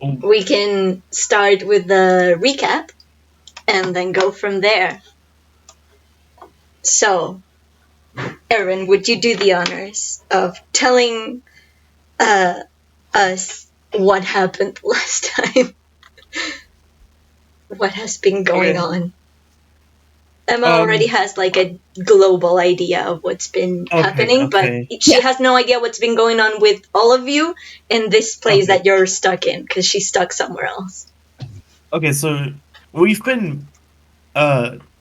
we can start with the recap and then go from there. So, Eren, would you do the honors of telling us what happened last time? What has been going on? Emma already has like a global idea of what's been happening, but she has no idea what's been going on with all of you in this place that you're stuck in, because she's stuck somewhere else. Okay, so we've been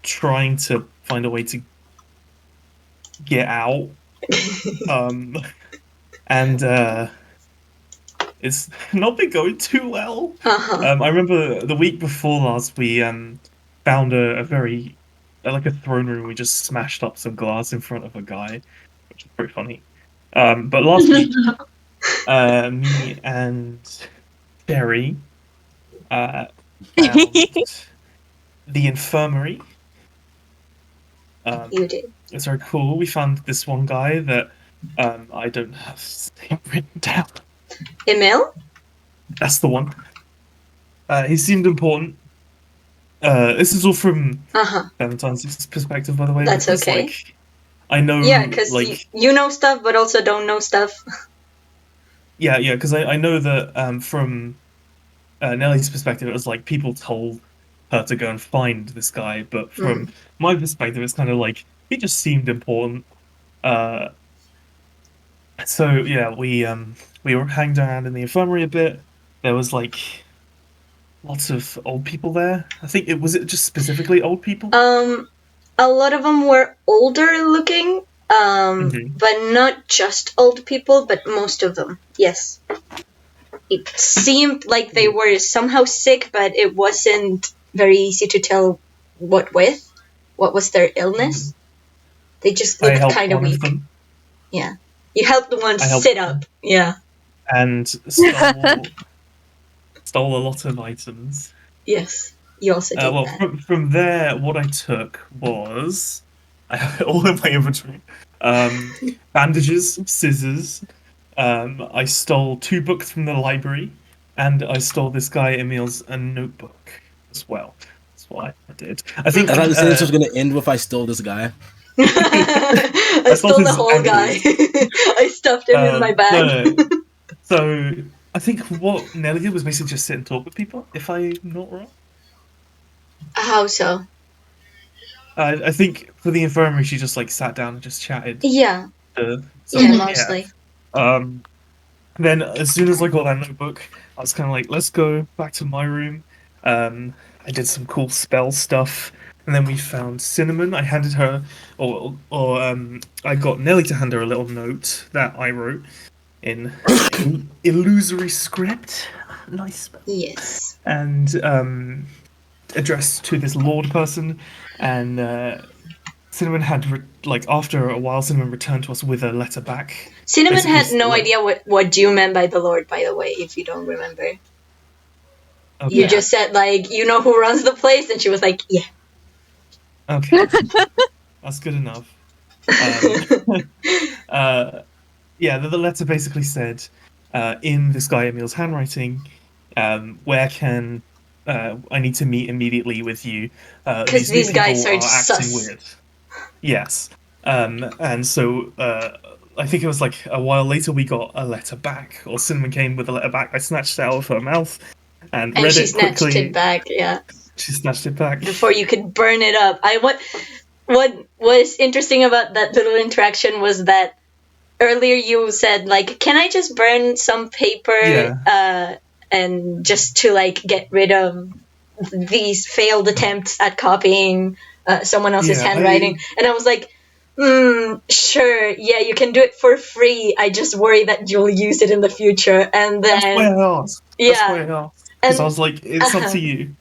trying to find a way to get out, and it's not been going too well. I remember the week before last, we found a very like a throne room. We just smashed up some glass in front of a guy, which is pretty funny. But last week, me and Jerry found the infirmary. You did. It's very cool. We found this one guy that I don't have his name written down. Emil? That's the one. He seemed important. This is all from Clementine's perspective, by the way. That's because, okay. Like, I know, yeah, because like, you know stuff, but also don't know stuff. Yeah, because I know that from Nellie's perspective, it was like people told her to go and find this guy, but from my perspective, it's kind of like he just seemed important. So yeah, we were hanging around in the infirmary a bit. There was like lots of old people there. I think it just specifically old people. A lot of them were older looking, but not just old people, but most of them, yes. It seemed like they were somehow sick, but it wasn't very easy to tell what with. What was their illness? They just looked kind of weak. Yeah. You helped the one sit up. Yeah. And stole a lot of items. Yes. You also did that. From there, what I took was... I have it all in my inventory. Bandages, scissors. I stole 2 books from the library. And I stole this guy Emil's a notebook as well. That's what I did. I think I thought this was going to end with I stole this guy. I stole the whole guy. I stuffed him in my bag. No. So I think what Nelly did was basically just sit and talk with people, if I'm not wrong. How so? I think for the infirmary, she just like sat down and just chatted. Yeah. Mostly. Then as soon as I got that notebook, I was kind of like, let's go back to my room. I did some cool spell stuff. And then we found Cinnamon. I handed her, or I got Nelly to hand her a little note that I wrote in illusory script. Nice spell. Yes. And addressed to this lord person. And Cinnamon had, after a while, Cinnamon returned to us with a letter back. Cinnamon had no idea what you meant by the lord, by the way, if you don't remember. Okay. You just said, you know who runs the place? And she was like, yeah. Okay, that's good enough. The letter basically said, in this guy Emil's handwriting, where can I need to meet immediately with you? Because these guys are acting weird. Yes, and so I think it was like a while later we got a letter back, or Cinnamon came with a letter back. I snatched it out of her mouth and read it quickly. And she snatched it back, yeah. She snatched it back. Before you could burn it up. What was interesting about that little interaction was that earlier you said, can I just burn some paper and just to, get rid of these failed attempts at copying someone else's handwriting? And I was like, sure, yeah, you can do it for free. I just worry that you'll use it in the future. And then... That's why I asked. Because I was like, it's up to you.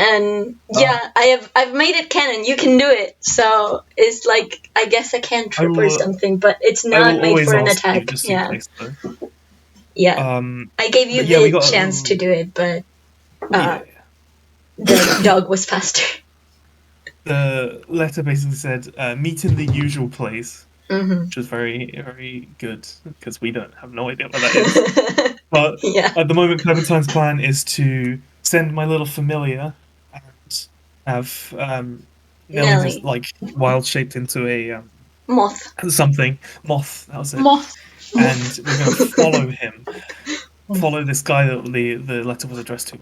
And I've made it canon. You can do it. So it's like, I guess a cantrip or something, but it's not made for an attack. I gave you the chance to do it, but the dog was faster. The letter basically said, meet in the usual place. which was very, very good because we don't have no idea what that is. But at the moment, Clementine's plan is to send my little familiar and have Nelly just like wild shaped into a moth. Moth. That was it. Moth. And we're going to follow him. Follow this guy that the letter was addressed to.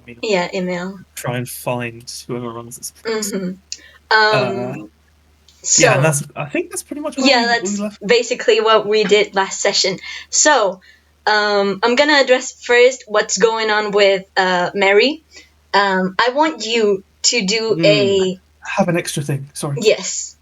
Email. Try and find whoever runs this place. So, and I think that's pretty much what we left. Basically what we did last session. So, I'm going to address first what's going on with Mary. I want you to do I have an extra thing, sorry. Yes.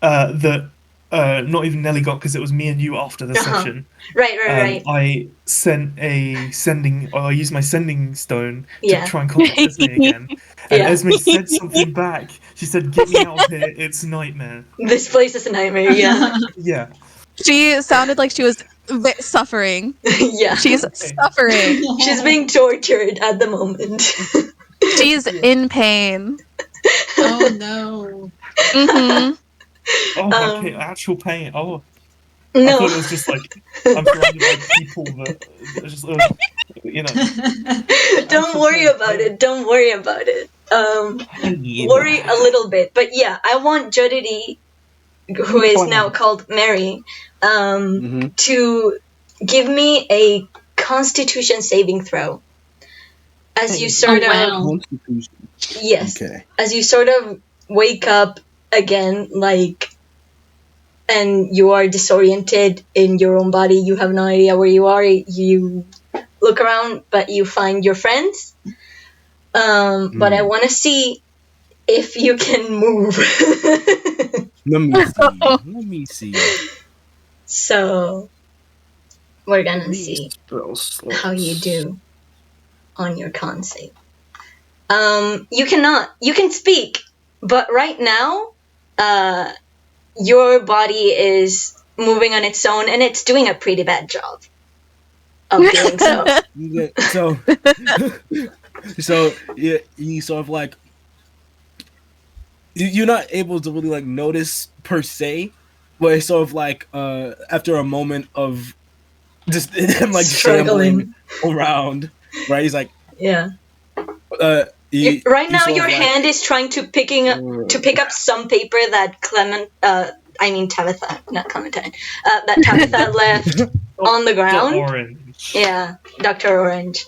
That not even Nelly got because it was me and you after the session. Right. I sent I used my sending stone to try and contact Esme again. And Esme said something back. She said, "Get me out of here, it's a nightmare." This place is a nightmare, yeah. Yeah. She sounded like she was suffering. Yeah. She's suffering. She's being tortured at the moment. She's in pain. Oh no. Mm-hmm. Oh, okay, actual pain. Oh. No. I thought it was just like, I'm surrounded by people that are just, Don't worry about it. Don't worry about it. Worry a little bit. But yeah, I want jŌRuri, who is now called Mary, to give me a Constitution saving throw. As you sort of... Yes. Okay. As you sort of wake up again, and you are disoriented in your own body, you have no idea where you are, you look around, but you find your friends. But I want to see if you can move. Let me see. So, we're gonna see how you do on your con save. You can speak, but right now, your body is moving on its own, and it's doing a pretty bad job of doing so. So you sort of like you're not able to really like notice per se, but it's sort of like after a moment of just him like struggling around, right? He's like, right now, your hand is trying to pick up some paper that Tabitha, not Clementine, that Tabitha left on the ground. Orange. Yeah, Dr. Orange.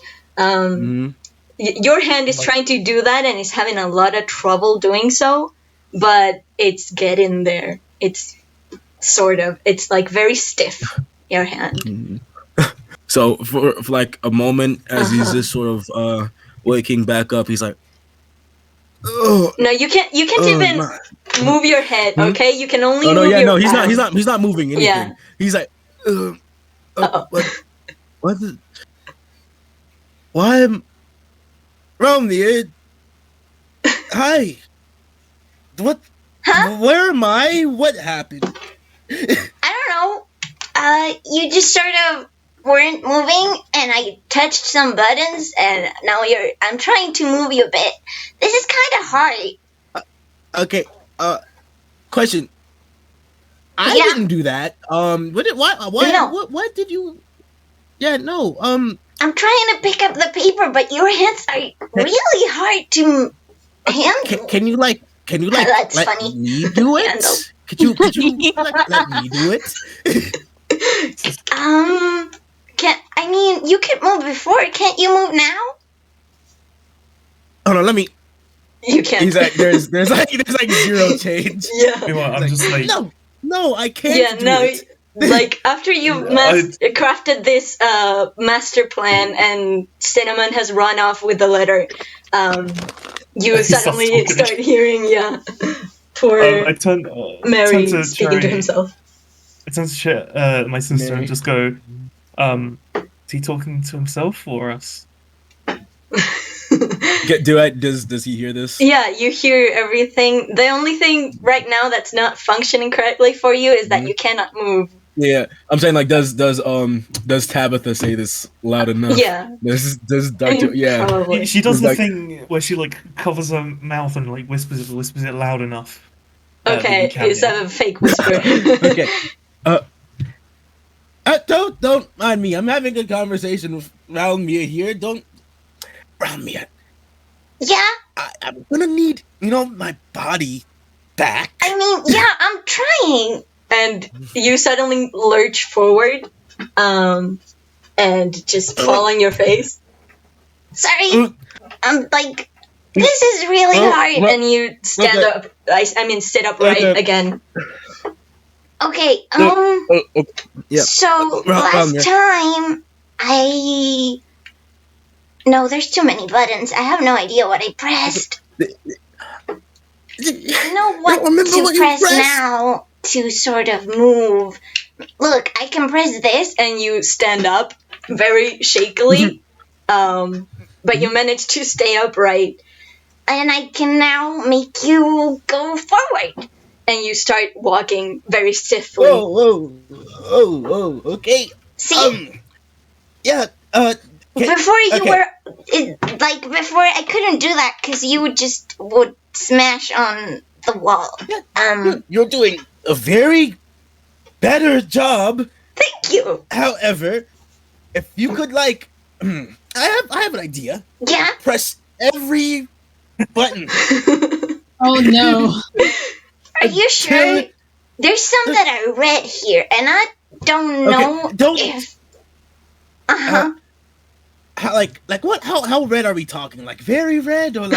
Your hand is trying to do that and is having a lot of trouble doing so, but it's getting there. It's like very stiff, your hand. So for like a moment, as he's just sort of waking back up, he's like, "Oh." No, you can't even move your head. Okay, you can only. He's not moving anything. Yeah. He's like, what? Why am around the Hi. What? Huh? Where am I? What happened? I don't know. You just sort of weren't moving, and I touched some buttons, and now I'm trying to move you a bit. This is kind of hard. Okay. Question. I didn't do that. What did you? Yeah, no. I'm trying to pick up the paper, but your hands are really hard to handle. Can you That's let funny. me do it? Could you let me do it? You could move before. Can't you move now? Hold on, let me. You can't. He's like, there's like zero change. Yeah. I'm just like, no, I can't. Yeah, it. Like after you've crafted this master plan and Cinnamon has run off with the letter, you suddenly start hearing, poor Mary speaking to himself. I turn to my sister and just go, is he talking to himself or us? Does he hear this? Yeah, you hear everything. The only thing right now that's not functioning correctly for you is that you cannot move. Yeah, I'm saying like, does Tabitha say this loud enough? Yeah. Does Dr. Yeah. Probably. She does the thing where she like covers her mouth and like whispers it loud enough. Okay, it's a fake whisper. Okay. Don't mind me. I'm having a conversation with Ralmir here. Ralmir. Yeah? I'm gonna need, my body back. I mean, yeah, I'm trying. And you suddenly lurch forward, and just fall on your face. Sorry. I'm like, this is really hard. And you stand up. Sit upright again. Okay, Yeah. so last time No, there's too many buttons. I have no idea what I pressed. I know what to press now to sort of move. Look, I can press this. And you stand up very shakily, but you manage to stay upright. And I can now make you go forward. And you start walking very stiffly. Whoa, okay. See? Yeah, before you were, before I couldn't do that because you would smash on the wall. Yeah, you're doing a very better job. Thank you. However, if you could I have an idea. Yeah? Press every button. Oh no. Are you sure? There's some that I read here, and I don't know if... Uh-huh. How red are we talking? Like very red or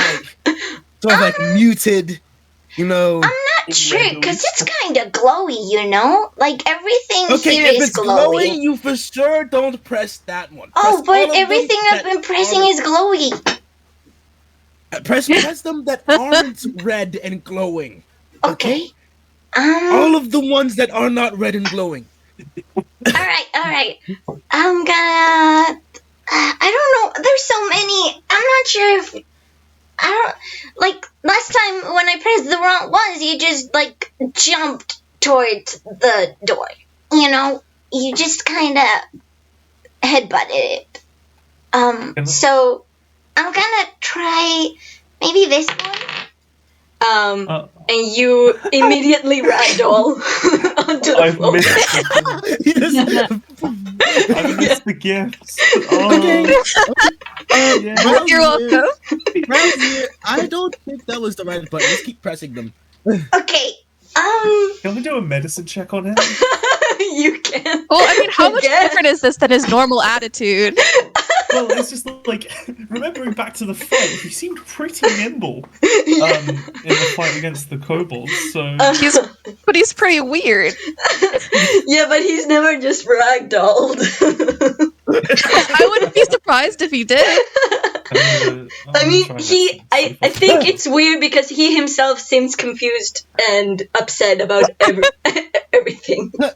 sort of muted, I'm not sure, because it's kind of glowy, Like everything here if is it's glowy. glowing, you for sure don't press that one. Oh, but everything I've been pressing is glowy. Press them that aren't red and glowing. Okay. All of the ones that are not red and glowing. Alright. I'm gonna... I don't know. There's so many. I'm not sure if... last time when I pressed the wrong ones, you just, jumped towards the door. You just kind of headbutted it. So I'm gonna try maybe this one. And you immediately ragdoll onto the floor. I've missed the gifts. You're welcome. I don't think that was the right button. Just keep pressing them. Okay. Can we do a medicine check on him? You can. Well, I mean, how much different is this than his normal attitude? Well, it's just remembering back to the fight, he seemed pretty nimble in the fight against the kobolds, so... But he's pretty weird. Yeah, but he's never just ragdolled. I wouldn't be surprised if he did. I think it's weird because he himself seems confused and upset about everything. Okay.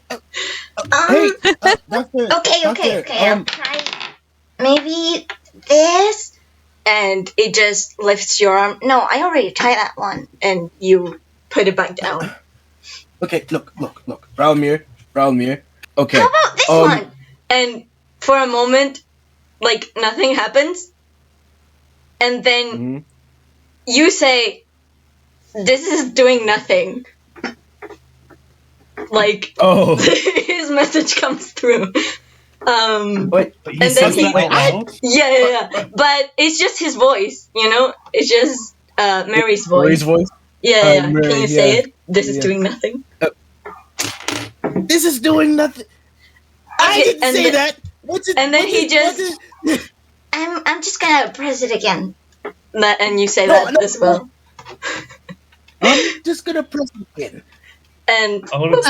I'll try maybe this. And it just lifts your arm. No, I already tried that one. And you put it back down. Okay, look. Ralmir. Okay. How about this one? And for a moment, nothing happens. And then you say, this is doing nothing. His message comes through. Wait, and then he yeah. But it's just his voice, It's just Mary's voice. Mary's voice? Yeah. Mary, can you say it? This is doing nothing. This is doing nothing. I didn't say that. I'm just gonna press it again. And you say that as well. I'm just gonna press it again. And Ralmir.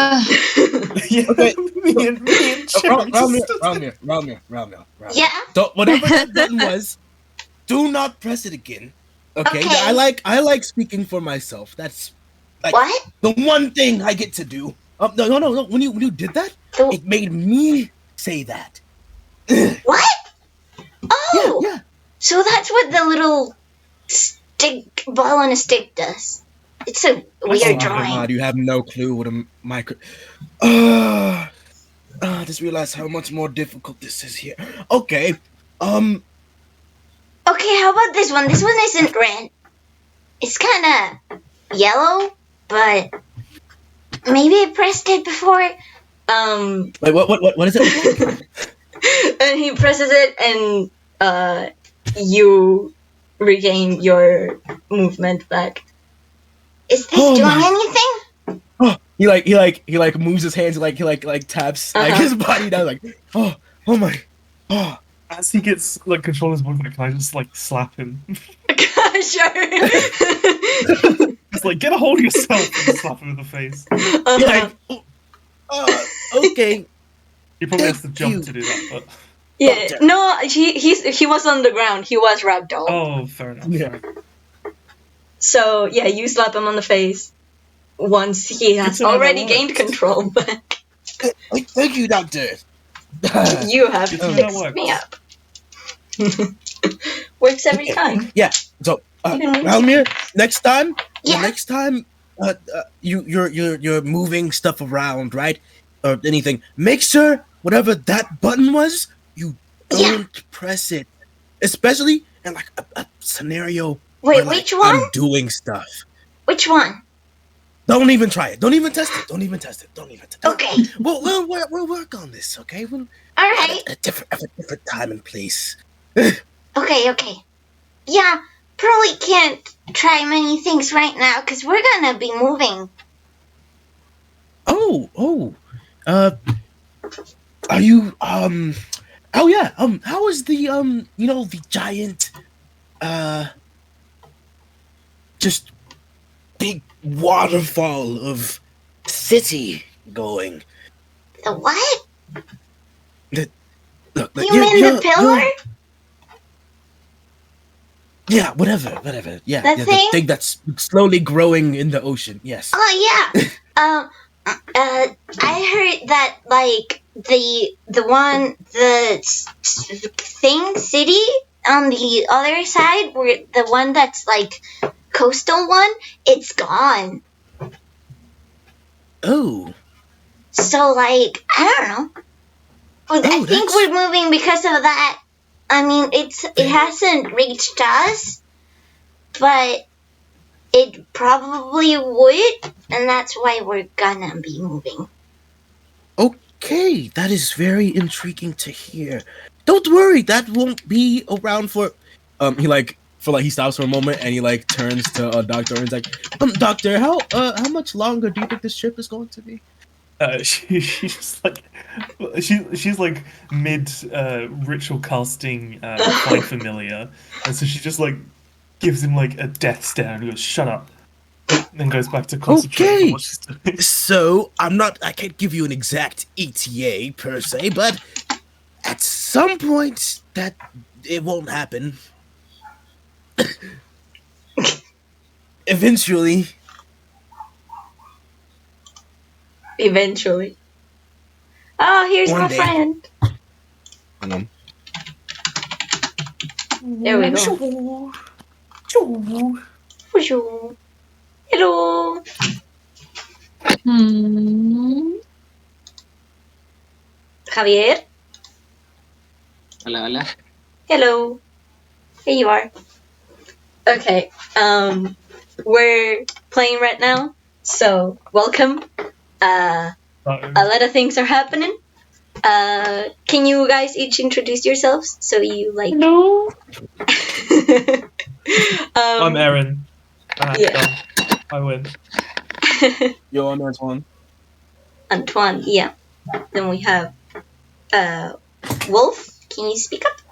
Yeah. Whatever that button was, do not press it again. Okay. I like speaking for myself. That's what? The one thing I get to do. No. When you did that, it made me say that. What? Oh. Yeah. So that's what the little ball on a stick does. It's a weird drawing. God, you have no clue what a micro... I just realized how much more difficult this is here. Okay, Okay, how about this one? This one isn't red. It's kind of yellow, but maybe I pressed it before. Wait, what is it? And he presses it, and you regain your movement back. Is this doing anything? Oh, he moves his hands, he taps his body down, like, oh my, oh. As he gets control of his movement, can I just slap him? Sure. Just get a hold of yourself and slap him in the face. Okay. He probably has to jump to do that, but yeah, no, he was on the ground. He was ragdoll. oh, fair enough. Yeah. So yeah, you slap him on the face once he has already gained control back. Thank you, Doctor. You have fixed me up. Works every time. Yeah. So, Valmir, next time, you're moving stuff around, right, or anything, make sure whatever that button was, you don't press it, especially in a scenario. Wait, where, which one? I'm doing stuff. Which one? Don't even try it. Don't even test it. Don't even test it. Okay. We'll work on this, okay? All right. At a different time and place. Okay. Yeah, probably can't try many things right now because we're gonna be moving. Are you oh yeah, how is the the giant just big waterfall of city going? The what? Look, You mean the pillar? Yeah, whatever. Yeah, That the thing that's slowly growing in the ocean. Yes. Oh yeah. I heard that the city on the other side, where the one that's coastal one, it's gone. Oh. So I don't know. I think we're moving because of that. I mean, it hasn't reached us, but it probably would, and that's why we're gonna be moving. Okay, that is very intriguing to hear. Don't worry, that won't be around for. He stops for a moment and he turns to Doctor and he's like, Doctor, how much longer do you think this trip is going to be? She's mid ritual casting Find Familiar, and so she just gives him a death stare and goes, "Shut up," and then goes back to concentrating on what she's doing. So I can't give you an exact ETA per se, but at some point that it won't happen. Eventually. Oh, here's One my day. friend. There we go. Bonjour. Hello. Javier. Hola. Hello. Here you are. Okay. We're playing right now, so welcome. A lot of things are happening. Can you guys each introduce yourselves? So you No. I'm Eren. Yeah. I win. Yo, I'm Antoine. Antoine, yeah. Then we have Wolf. Can you speak up?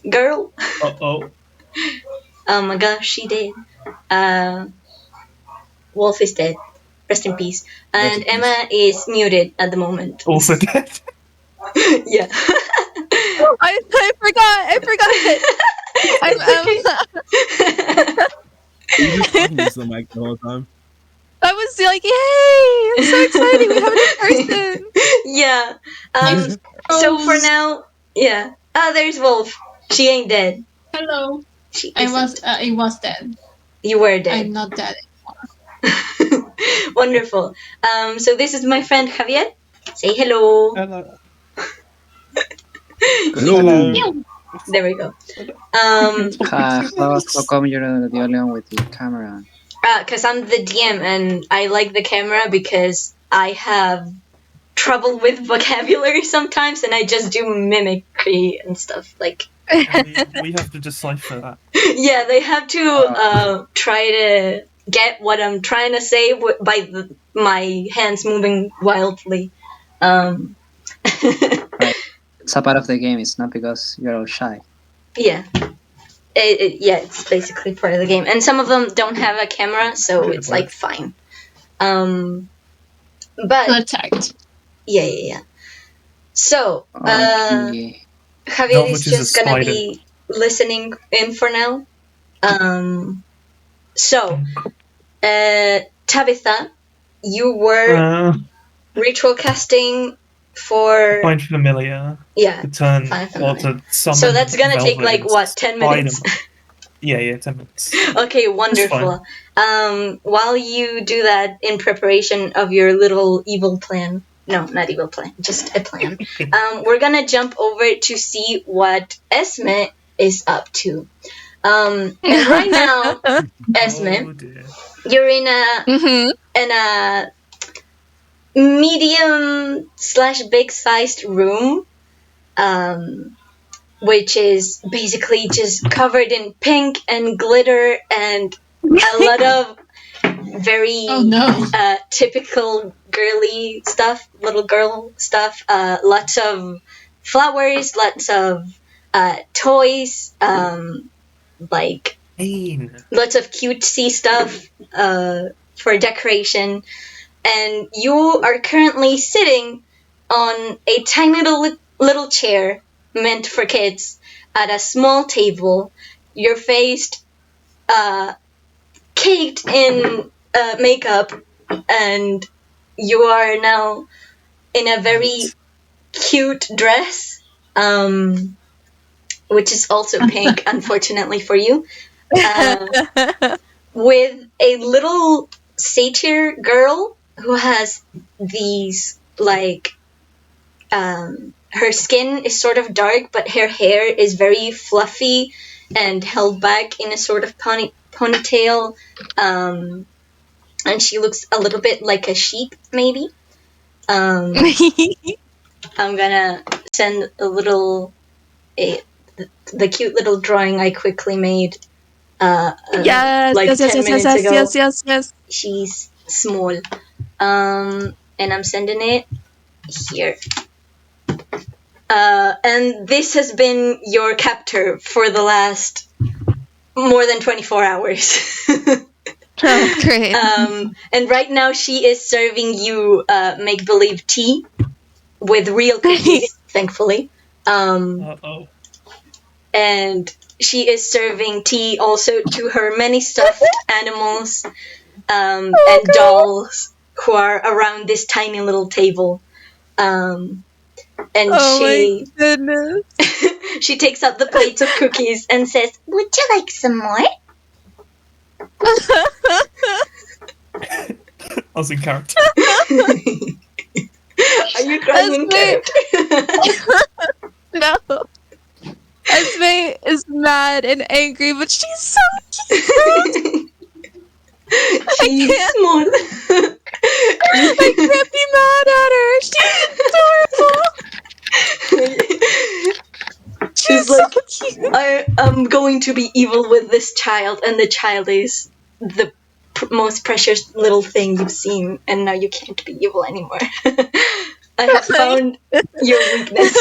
Girl. Uh-oh. Oh my gosh, she did. Wolf is dead. Rest in peace. And Emma is muted at the moment. Also dead. Yeah. I forgot it. You just talking to the mic the whole time. I was like, yay! It's so exciting. We have a new person. Yeah. So for now, yeah. Oh, there's Wolf. She ain't dead. Hello. She I was dead. You were dead. I'm not dead. Wonderful. So this is my friend Javier. Say hello. Hello. Hello. There we go. How come you're the only one with your camera? because I'm the DM and I like the camera because I have trouble with vocabulary sometimes, and I just do mimicry and stuff like. We have to decipher that. Yeah, they have to try to get what I'm trying to say by my hands moving wildly. Right. It's a part of the game. It's not because you're all shy. Yeah. It's basically part of the game. And some of them don't have a camera, so it's like fine. But Protect. yeah. So, Okay. Javier is which is just a gonna spider. be listening in for now. So, Tabitha, you were ritual casting for Find familiar. yeah. To turn Find or familiar. to summon. So that's gonna take Velvet like what, 10 minutes? Yeah, 10 minutes. Okay, wonderful. While you do that in preparation of your little evil plan. No, not evil plan, just a plan. We're gonna jump over to see what Esme is up to. And right now, Esme, Oh dear. you're in a medium/big sized room, which is basically just covered in pink and glitter and a lot of very typical girly stuff, little girl stuff. Lots of flowers, lots of toys, like lots of cutesy stuff for decoration. And you are currently sitting on a tiny little chair meant for kids at a small table. You're faced caked in makeup, and you are now in a very cute dress, which is also pink, unfortunately for you, with a little satyr girl who has these, like, her skin is sort of dark, but her hair is very fluffy and held back in a sort of ponytail, and she looks a little bit like a sheep, maybe. I'm gonna send the cute little drawing I quickly made like 10 minutes ago. Yes. She's small. And I'm sending it here. And this has been your captor for the last more than 24 hours. Oh, great. And right now she is serving you make-believe tea with real cookies, thankfully. And she is serving tea also to her many stuffed animals and dolls who are around this tiny little table. And my goodness. she takes out the plates of cookies and says, Would you like some more? I was in character. Are you crying in character? No. Esme is mad and angry, but she's so cute. She's small. I can't be mad at her. She's adorable. She's like, so cute. I am going to be evil with this child, and the child is the most precious little thing you've seen, and now you can't be evil anymore. I have found your weakness.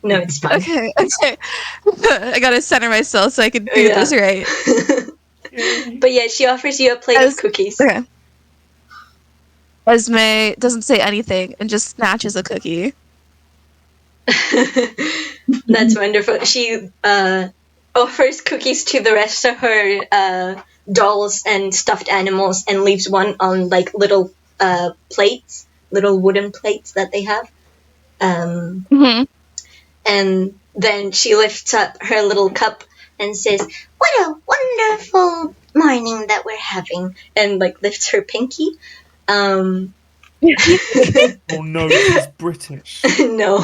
No, it's fine. Okay. I gotta center myself so I can do this right. But yeah, she offers you a plate of cookies. Okay. Esme doesn't say anything and just snatches a cookie. That's wonderful. She offers cookies to the rest of her dolls and stuffed animals and leaves one on like little plates, little wooden plates that they have. And then she lifts up her little cup and says, What a wonderful morning that we're having. And like lifts her pinky. Oh no, she's British. No.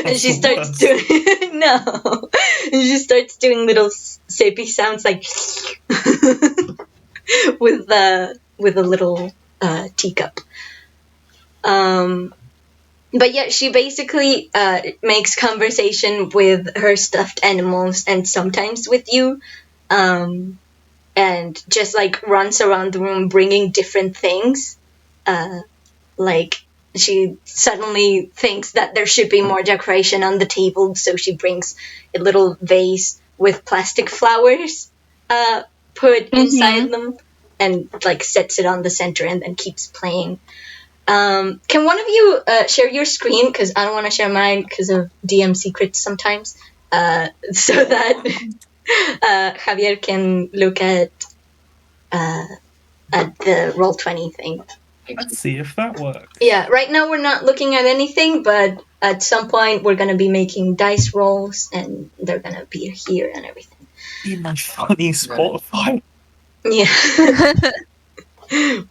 And she starts doing no. And she starts doing little sippy sounds like with a little teacup. But yeah, she basically makes conversation with her stuffed animals and sometimes with you, and just like runs around the room bringing different things. Like she suddenly thinks that there should be more decoration on the table, so she brings a little vase with plastic flowers put inside them and like sets it on the center and then keeps playing. Can one of you share your screen, because I don't want to share mine because of DM secrets sometimes, so that Javier can look at the Roll20 thing. Let's see if that works. Yeah, right now we're not looking at anything, but at some point we're going to be making dice rolls and they're going to appear here and everything. In my funny Spotify. Yeah.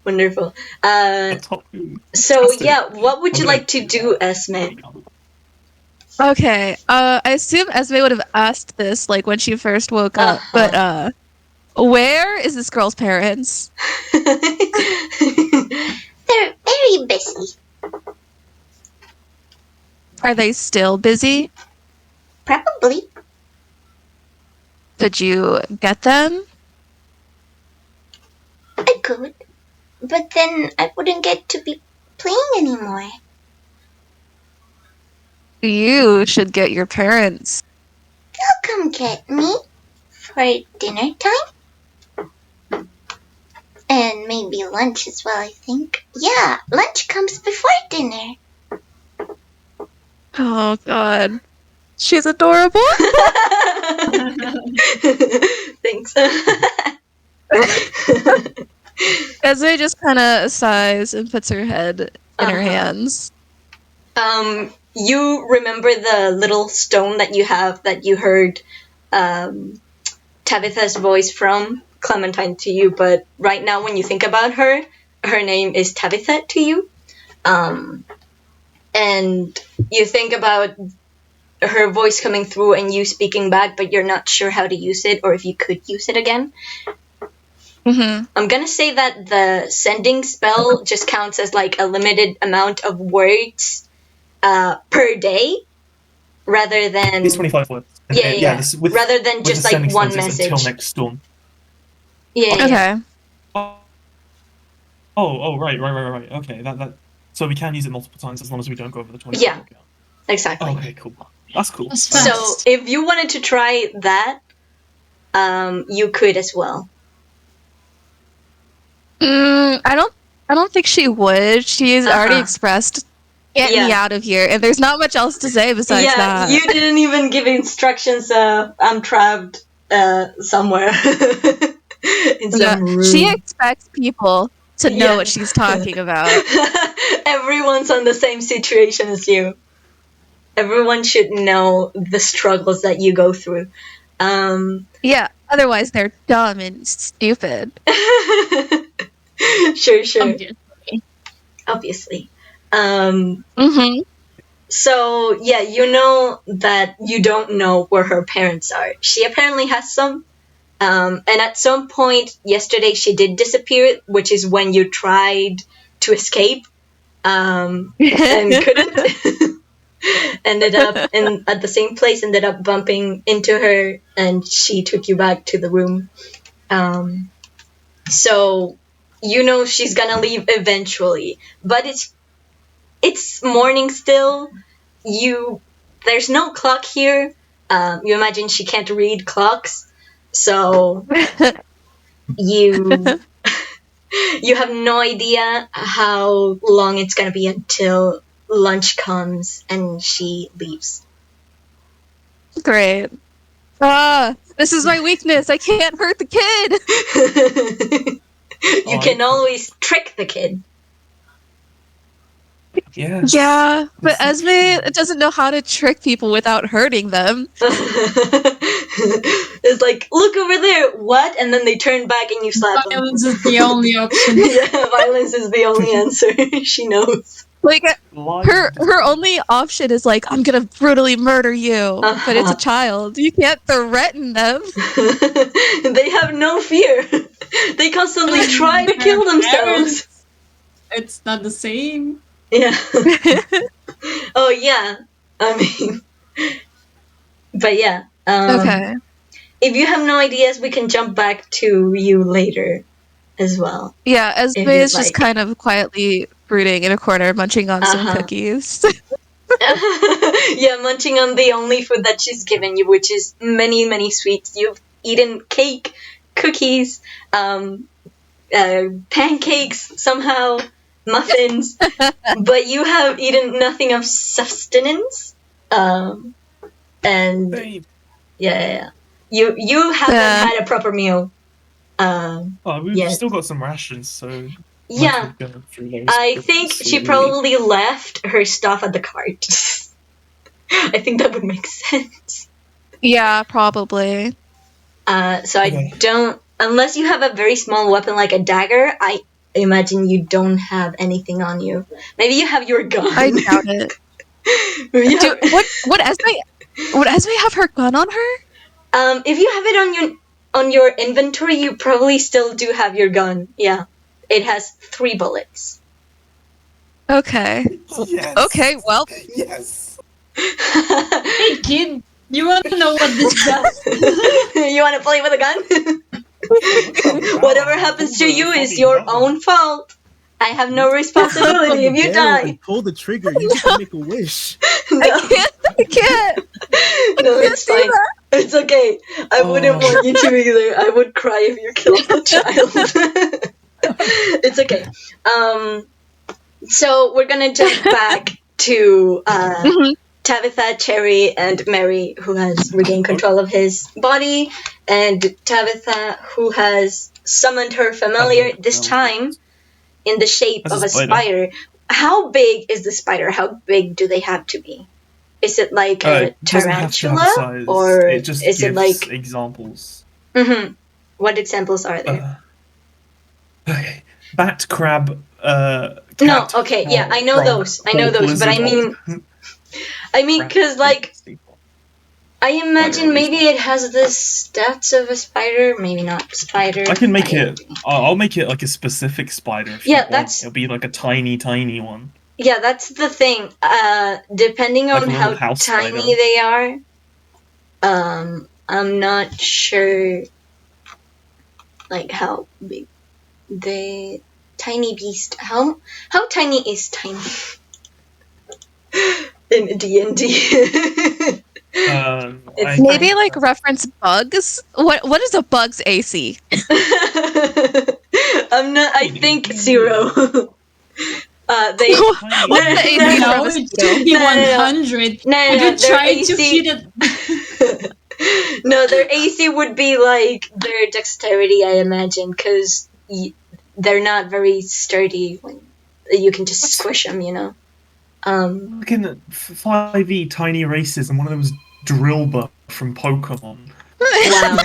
Wonderful. So yeah, what would you like to do, Esme? Okay, I assume Esme would have asked this like when she first woke up, but where is this girl's parents? They're very busy. Are they still busy? Probably. Could you get them? I could. But then I wouldn't get to be playing anymore. You should get your parents. They'll come get me for dinner time. And maybe lunch as well, I think. Yeah, lunch comes before dinner. Oh god. She's adorable. Thanks. Esme just kind of sighs and puts her head in her hands. You remember the little stone that you have that you heard Tabitha's voice from? Clementine to you, but right now when you think about her name is Tabitha to you. And you think about her voice coming through and you speaking back, but you're not sure how to use it or if you could use it again. I'm gonna say that the sending spell just counts as like a limited amount of words per day, rather than... It's 25 words. Yeah. Rather than just like one message. Until next storm. Yeah. Okay. Oh, right. Okay, that. So we can use it multiple times as long as we don't go over the 25. Yeah, exactly. Okay, cool. That's cool. That's So fast. if you wanted to try that, you could as well. I don't think she would. She's already expressed, get me out of here, and there's not much else to say besides that. You didn't even give instructions. I'm trapped somewhere in some room. She expects people to know what she's talking about. Everyone's on the same situation as you. Everyone should know the struggles that you go through. Yeah, otherwise they're dumb and stupid. Sure. Obviously. Obviously. So, yeah, you know that you don't know where her parents are. She apparently has some. And at some point yesterday she did disappear, which is when you tried to escape and couldn't. Ended up at the same place, ended up bumping into her, and she took you back to the room. So you know she's gonna leave eventually, but it's morning still. There's no clock here. You imagine she can't read clocks, so you have no idea how long it's gonna be until lunch comes and she leaves. Great. This is my weakness. I can't hurt the kid. You can always trick the kid. Yeah, but Esme doesn't know how to trick people without hurting them. It's like, look over there, what? And then they turn back and you slap them. Violence is the only option. Yeah, violence is the only answer. She knows. Like her only option is like, I'm gonna brutally murder you, but it's a child. You can't threaten them. They have no fear. They constantly try to kill themselves. It's not the same. Yeah. Oh yeah. I mean, but yeah. Okay. If you have no ideas, we can jump back to you later, as well. Yeah, Esme If is you'd just like. kind of quietly brooding in a corner, munching on some cookies. Yeah, munching on the only food that she's given you, which is many, many sweets. You've eaten cake, cookies, pancakes, somehow, muffins, but you have eaten nothing of sustenance. And yeah. You haven't had a proper meal. We've still got some rations, so yeah. I think she probably left her stuff at the cart. I think that would make sense. Yeah, probably. So I don't, unless you have a very small weapon like a dagger, I imagine you don't have anything on you. Maybe you have your gun. I doubt it. Would Esme have her gun on her? If you have it on your inventory, you probably still do have your gun. Yeah, it has 3 bullets. Okay. Yes. Okay. Well. Yes. Hey kid, you want to know what this does? You want to play with a gun? Whatever happens to you is your own fault. I have no responsibility if you die. Pull the trigger. You just make a wish. No. I can't. No, it's fine. It's okay. I wouldn't want you to either. I would cry if you killed a child. It's okay. So we're gonna jump back to Tabitha, Cherry, and Mary, who has regained control of his body, and Tabitha, who has summoned her familiar, this time in the shape of a spider. How big is the spider? How big do they have to be? Is it like a tarantula, or it just is it like examples? Mm-hmm. What examples are there? Okay, bat, crab. Cat, no, okay, yeah, I know those, but I mean, because like, I imagine maybe it has the stats of a spider, maybe not spider. I can make it. I'll make it like a specific spider. If you want. It'll be like a tiny, tiny one. Yeah, that's the thing. Depending on how tiny they are, I'm not sure, like, how big the tiny beast. How tiny is tiny in D&D? Maybe like reference bugs. What is a bug's AC? I think 0. What's the AC no, it should be 100. No, you try to hit it. No, their AC would be like their dexterity, I imagine, because they're not very sturdy. When you can just squish them, you know. Looking at 5e tiny races, and one of them was drill buff from Pokemon. Wow.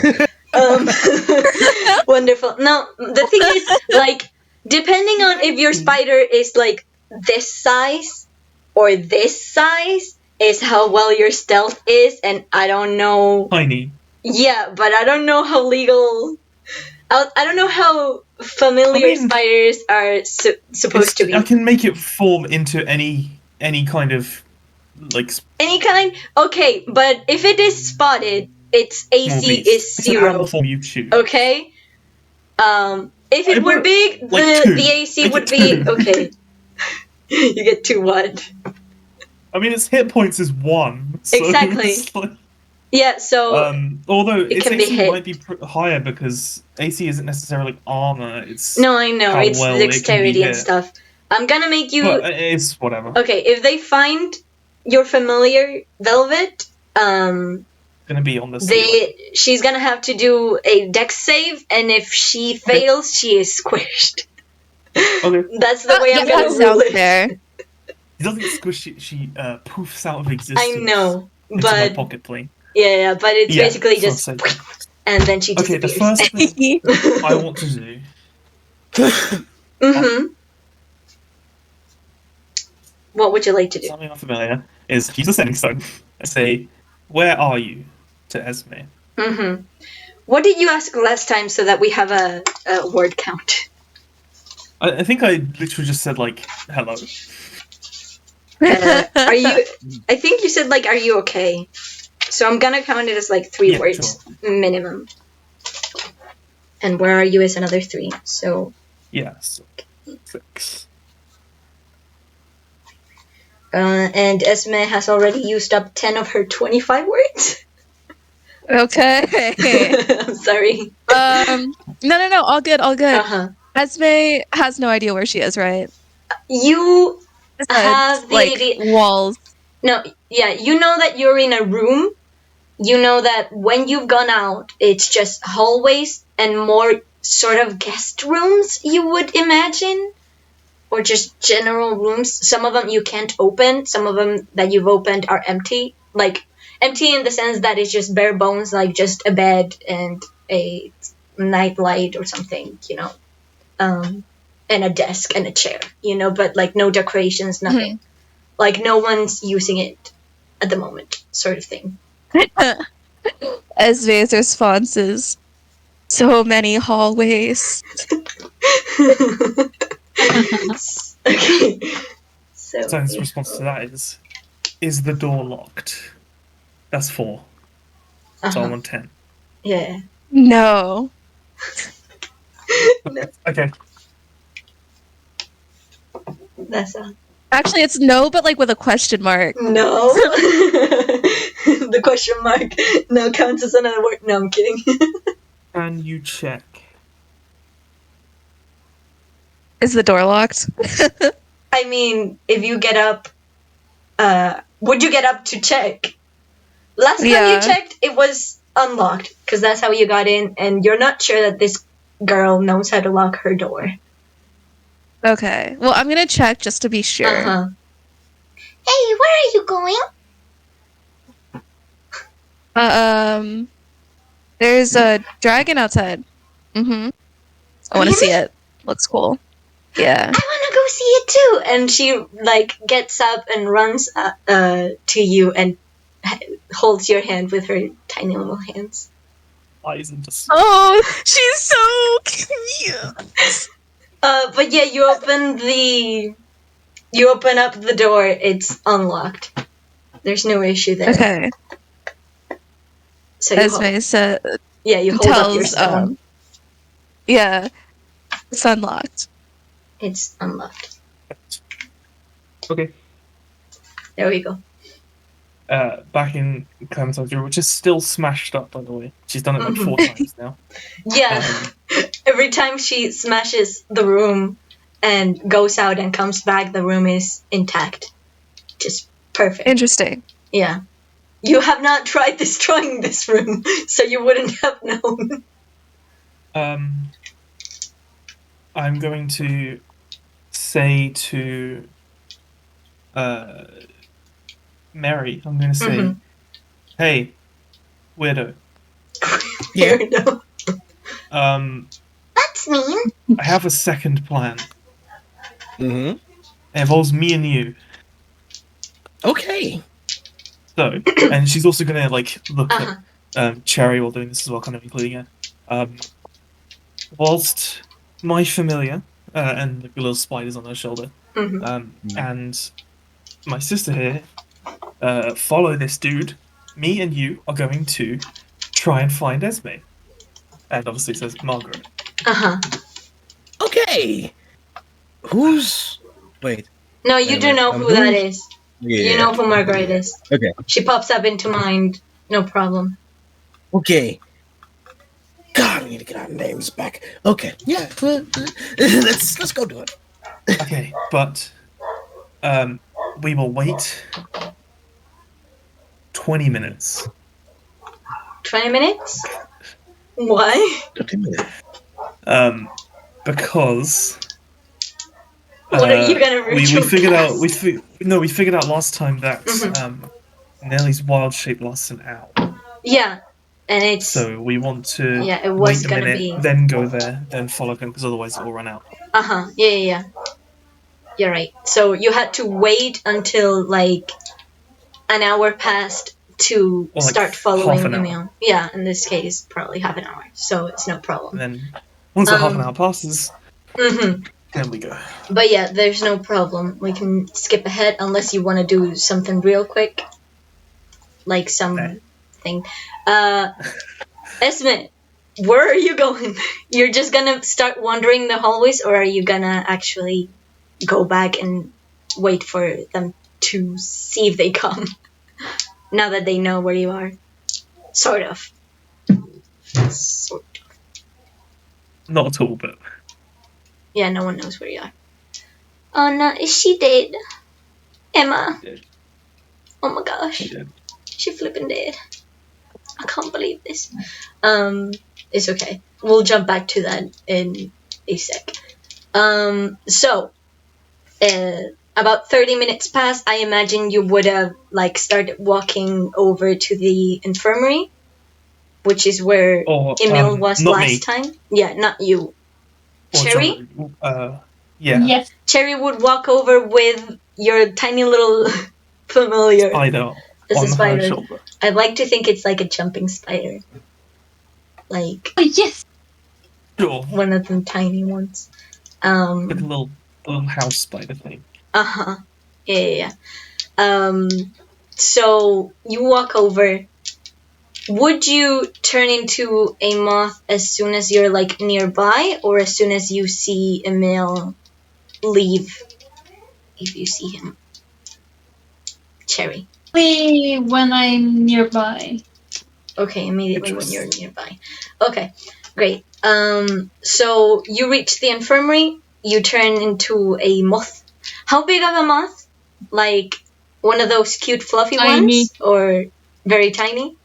Wonderful. No, the thing is, like, depending on if your spider is like this size or this size is how well your stealth is, and I don't know. Tiny. Yeah, but I don't know how legal. I don't know how familiar spiders are supposed to be. I can make it form into any kind of like. Any kind? Okay, but if it is spotted, its AC is 0. Form you choose. Okay. If it were big, the AC would be okay. You get 2 what? I mean, its hit points is 1. So exactly. Like, yeah. So. Although its AC might be higher because AC isn't necessarily armor. It's no, I know it's dexterity and stuff. I'm gonna make you. But it's whatever. Okay, if they find your familiar Velvet, gonna be on the she's gonna have to do a dex save, and if she fails, she is squished. Okay. That's the way I'm gonna rule it. There. It doesn't squish. She poofs out of existence. I know, into but my pocket plane. Yeah, but it's basically just, and then she disappears. Okay, the first thing I want to do. What would you like to do? Something unfamiliar is use a sending stone. I say, "Where are you?" to Esme. Mm-hmm. What did you ask last time so that we have a word count? I think I literally just said like hello. Are you? I think you said like, "Are you okay?" So I'm gonna count it as like 3 words minimum. And where are you is another 3. So Yes. 6. And Esme has already used up 10 of her 25 words. Okay. I'm sorry. No, all good. Uh-huh. Esme has no idea where she is, right? You Besides, have the like idea. walls. No, yeah, you know that you're in a room. You know that when you've gone out, it's just hallways and more sort of guest rooms, you would imagine. Or just general rooms. Some of them you can't open. Some of them that you've opened are empty. Like, empty in the sense that it's just bare bones, like just a bed and a night light or something, you know. And a desk and a chair, you know, but like no decorations, nothing. Like no one's using it at the moment, sort of thing. Esme's response is so many hallways. Okay. So His response to that is the door locked? That's 4. So I'm on 10. Yeah. No. No. Okay. That's all. Actually, it's no, but like with a question mark. No. The question mark now counts as another word. No, I'm kidding. Can you check? Is the door locked? I mean, if you get up, would you get up to check? Last time you checked, it was unlocked, because that's how you got in, and you're not sure that this girl knows how to lock her door. Okay. Well, I'm gonna check just to be sure. Uh-huh. Hey, where are you going? There's a dragon outside. I want to see it. Looks cool. Yeah. I want to go see it too. And she like gets up and runs to you and holds your hand with her tiny little hands. Eyes and just. Oh, she's so cute. But yeah, you open up the door. It's unlocked. There's no issue there. Okay. So Esme said. Yeah, you hold up your stone. Yeah, it's unlocked. It's unlocked. Okay. There we go. Back in Clementine's room, which is still smashed up, by the way. She's done it like 4 times now. Yeah. Every time she smashes the room and goes out and comes back, the room is intact. Just perfect. Interesting. Yeah. You have not tried destroying this room, so you wouldn't have known. I'm going to say to Mary, I'm going to say, hey, weirdo. Yeah. Weirdo. That's mean. I have a second plan. Mm-hmm. It involves me and you. Okay. So, and she's also going to like look at Cherry while doing this as well, kind of including her. Whilst my familiar and the little spiders on her shoulder, and my sister here follow this dude, me and you are going to try and find Esme. And obviously it says Margaret. Okay. Wait. No, you do know who that is. Yeah. You know who Margaret is. Okay. She pops up into mind. No problem. Okay. God, we need to get our names back. Okay. Yeah. Let's go do it. Okay, but we will wait 20 minutes. 20 minutes? Why? 20 minutes. Because What are you gonna we figured out we figured out last time that Nellie's wild shape lasts an hour. Yeah, and it's So we want to it was wait a gonna minute, be then go there, then follow him, because otherwise it will run out. Yeah. you're right. So you had to wait until like an hour passed to Or, like, start half following an hour. Emil. Yeah, in this case, probably half an hour. So it's no problem. And then once the half an Um, hour passes, Mm-hmm. then we go. But yeah, there's no problem. We can skip ahead unless you want to do something real quick, like something. Esme, where are you going? You're just gonna start wandering the hallways, or are you gonna actually go back and wait for them to see if they come? Now that they know where you are, sort of. Sort of. Not at all, but Yeah, no one knows where you are. Oh no, is she dead? Emma. Dead. Oh my gosh. she did. She flipping dead. I can't believe this. It's okay. We'll jump back to that in a sec. So, about 30 minutes passed. I imagine you would have like started walking over to the infirmary, which is where Or Emil was not last me. time. Yeah, not you. Or Cherry? yeah. Yes. Cherry would walk over with your tiny little familiar. Spider It's a on her spider. shoulder. I'd like to think it's like a jumping spider. Like Oh, yes. Sure. one of them tiny ones. Like a little house spider thing. Uh-huh. Yeah. So you walk over. Would you turn into a moth as soon as you're like nearby, or as soon as you see Emil leave? If you see him. Cherry. When I'm nearby. Okay, immediately when you're nearby. Okay, great. So you reach the infirmary, you turn into a moth. How big of a moth? Like one of those cute fluffy Tiny. ones? Or very tiny?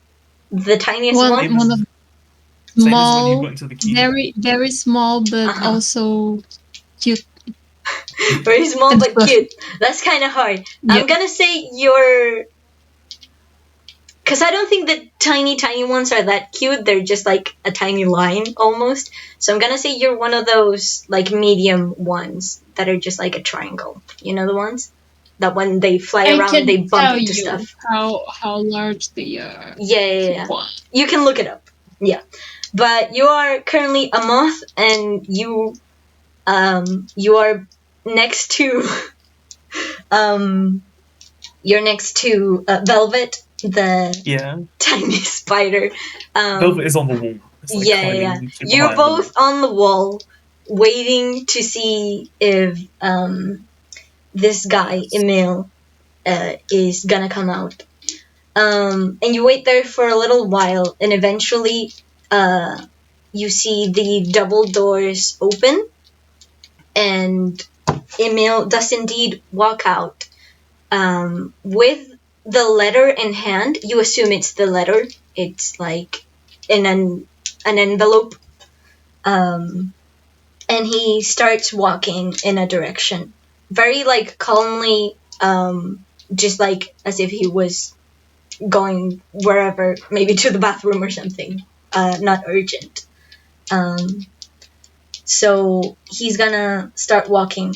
The tiniest One one? of Same as when you small, got into the key. very very small, but Uh-huh. also cute. Very small And but fluffy. cute. That's kind of hard. I'm Yeah. gonna say you're... Because I don't think the tiny ones are that cute. They're just like a tiny line almost. So I'm gonna say you're one of those like medium ones that are just like a triangle. You know the ones? That when they fly I around, can they bump tell into you stuff. how large they are. Yeah. Wow. You can look it up. Yeah. But you are currently a moth, and you are next to you're next to Velvet, the Yeah. tiny spider. Velvet is on the wall. It's like climbing super high You're on the wall. both on the wall, waiting to see if this guy Emil is gonna come out. And you wait there for a little while, and eventually you see the double doors open, and Emil does indeed walk out with the letter in hand. You assume it's the letter. It's like in an envelope. And he starts walking in a direction. Very like calmly, just like as if he was going wherever, maybe to the bathroom or something. Not urgent. So he's gonna start walking.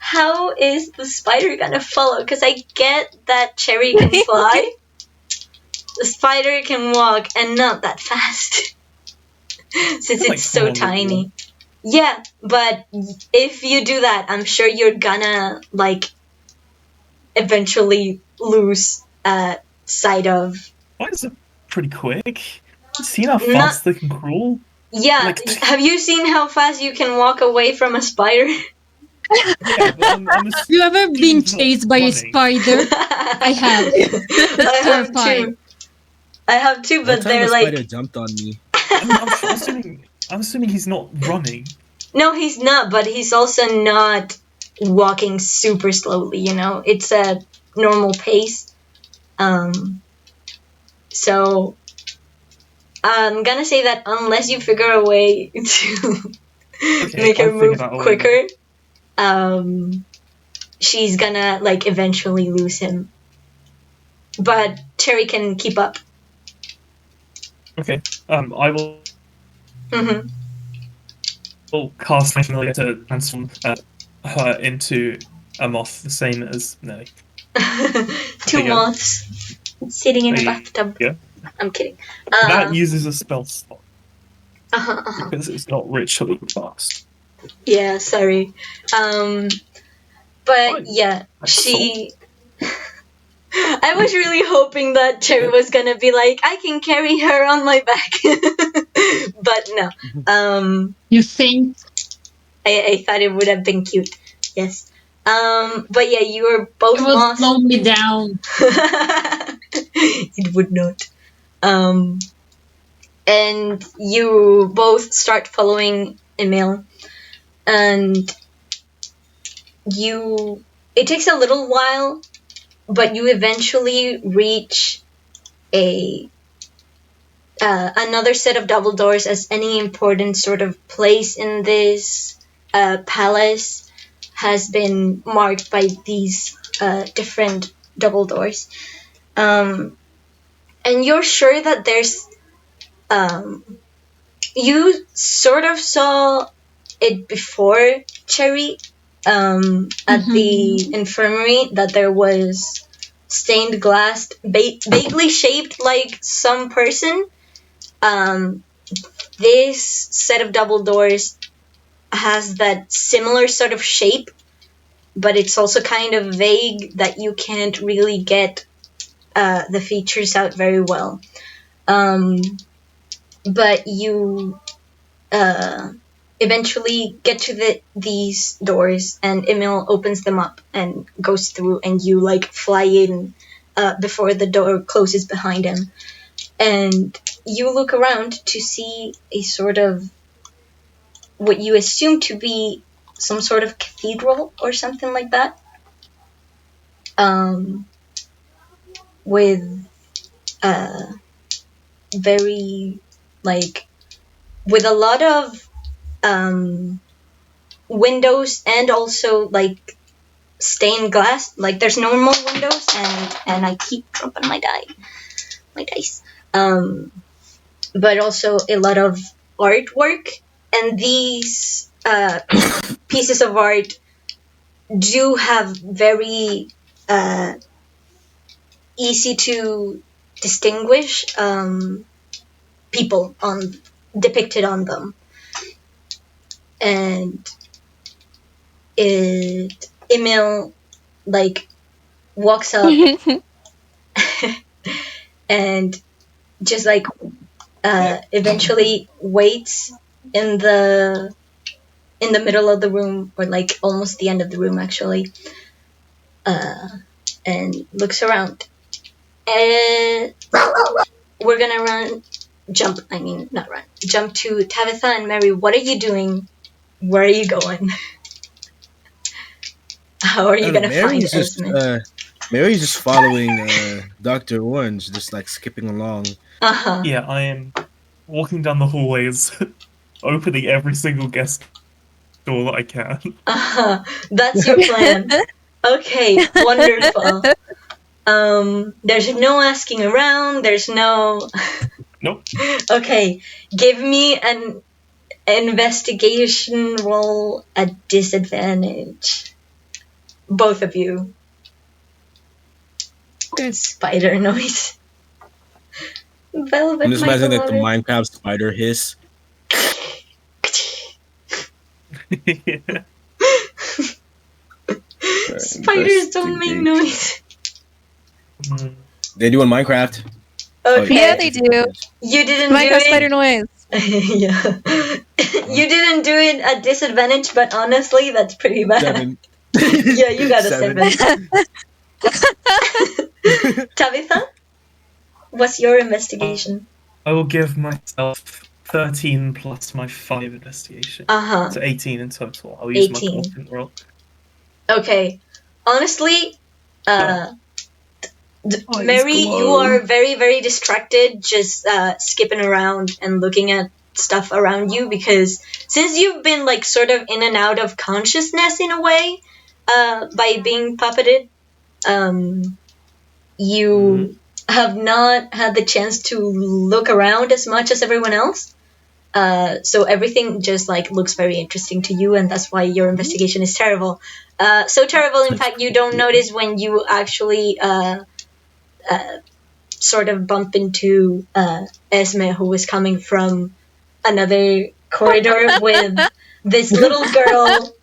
How is the spider gonna follow? Because I get that Cherry can fly. The spider can walk, and not that fast. Since Like it's so crawl on the tiny. wall. Yeah, but if you do that, I'm sure you're gonna, like, eventually lose sight of... Spiders are pretty quick. You seen how fast they can crawl? Yeah, Like- have you seen how fast you can walk away from a spider? Yeah, but I'm Have you ever been It's not chased by a running. spider? I have. I have terrifying. too. I have too, One but time they're a like... spider jumped on me. I'm assuming he's not running. No, he's not, but he's also not walking super slowly, you know? It's a normal pace. So I'm gonna say that unless you figure a way to make her I'll move figure out a way. quicker, she's gonna, like, eventually lose him. But Cherry can keep up. Okay. I will. Mm-hmm. will cast my familiar to transform her into a moth, the same as Nelly. Two moths sitting in a bathtub. Yeah. I'm kidding. That uses a spell slot Uh-huh. because it's not ritually cast. Yeah, sorry. But yeah, she. I was really hoping that Cherry was gonna be like, I can carry her on my back, but no. You think? I thought it would have been cute. Yes. But yeah, you were both It would moths. slow me down. It would not. And you both start following Emil, and it takes a little while, but you eventually reach another set of double doors, as any important sort of place in this palace has been marked by these different double doors. And you're sure that there's you sort of saw it before, Cherry, at the infirmary, that there was stained glass, vaguely shaped like some person. This set of double doors has that similar sort of shape, but it's also kind of vague that you can't really get the features out very well. But you eventually get to these doors, and Emil opens them up and goes through, and you like fly in before the door closes behind him. And you look around to see a sort of what you assume to be some sort of cathedral or something like that. With very like with a lot of windows, and also like stained glass. Like there's normal windows, and I keep dropping my dice. But also a lot of artwork, and these pieces of art do have very easy to distinguish people depicted on them. And Emil like walks up and just like eventually waits in the middle of the room, or like almost the end of the room actually, and looks around. And we're gonna jump to Tabitha and Mary. What are you doing? Where are you going? How are you gonna find Esme? Mary's just following Dr. Orange, just like skipping along. Yeah, I am walking down the hallways, opening every single guest door that I can. That's your plan. Okay, wonderful. There's no asking around. There's no. Nope. Okay, give me an investigation roll at disadvantage. Both of you. Okay. Spider noise. Velvet. I'm just imagining like the Minecraft spider hiss. Spiders don't make noise. They do in Minecraft. Okay. Yeah, they do. You didn't Minecraft do it. spider noise. Yeah. You didn't do it at disadvantage, but honestly, that's pretty bad. 7. Yeah, you got a 7. Tabitha, what's your investigation? I will give myself 13 plus my 5 investigation. So 18 in total. I'll use 18. My confident roll. Okay. Honestly, Mary, you are very, very distracted, just skipping around and looking at stuff around you, because since you've been like sort of in and out of consciousness in a way, by being puppeted, you have not had the chance to look around as much as everyone else. So everything just like looks very interesting to you, and that's why your investigation is terrible. So terrible, in fact, you don't notice when you actually sort of bump into Esme, who was coming from another corridor with this little girl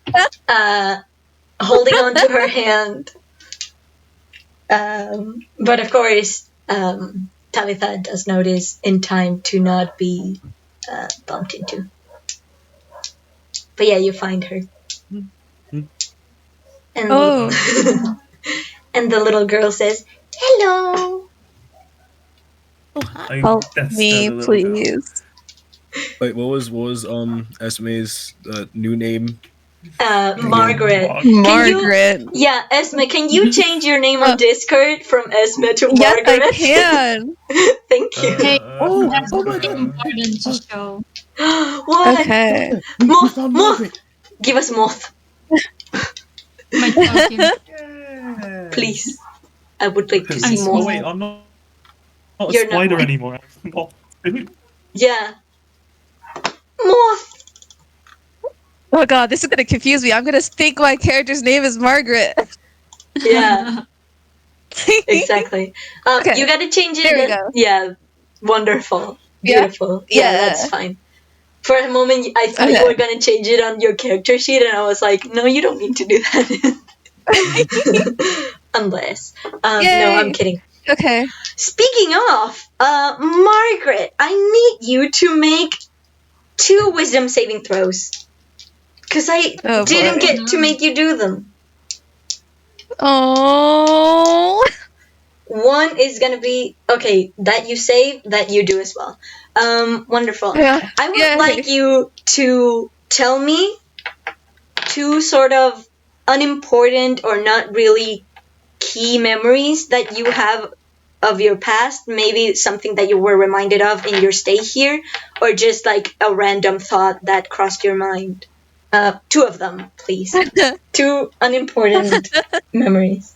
holding onto her hand. But of course, Talitha does notice in time to not be bumped into. But yeah, you find her. And, and the little girl says, "Hello." Help me, please. Wait, what was Esme's new name? Margaret. Margaret. Yeah, Esme, can you change your name on Discord from Esme to Margaret? Yes, I can. Thank you. Hey, that's important to show. What? Okay. Moth! Give us Moth, My token. please. I would like to Oh see Moth. wait, I'm not a You're not spider one. anymore. I'm not. Yeah. Moth! Oh god, this is gonna confuse me. I'm gonna think my character's name is Margaret. Yeah, exactly. Okay. You gotta change it. There we go. Yeah, wonderful. Yeah? Beautiful. Yeah, Yeah. that's fine. For a moment, I thought you Okay. were gonna change it on your character sheet, and I was like, no, you don't need to do that. Unless. No, Yay. I'm kidding. Okay. Speaking of, Margaret, I need you to make 2 wisdom saving throws. Because I Oh, didn't boy. get to make you do them. Oh. One is gonna be, okay, that you save, that you do as well. Wonderful. Yeah. I would Yay. like you to tell me 2 sort of unimportant or not really key memories that you have of your past, maybe something that you were reminded of in your stay here, or just like a random thought that crossed your mind. 2 of them, please. 2 unimportant memories.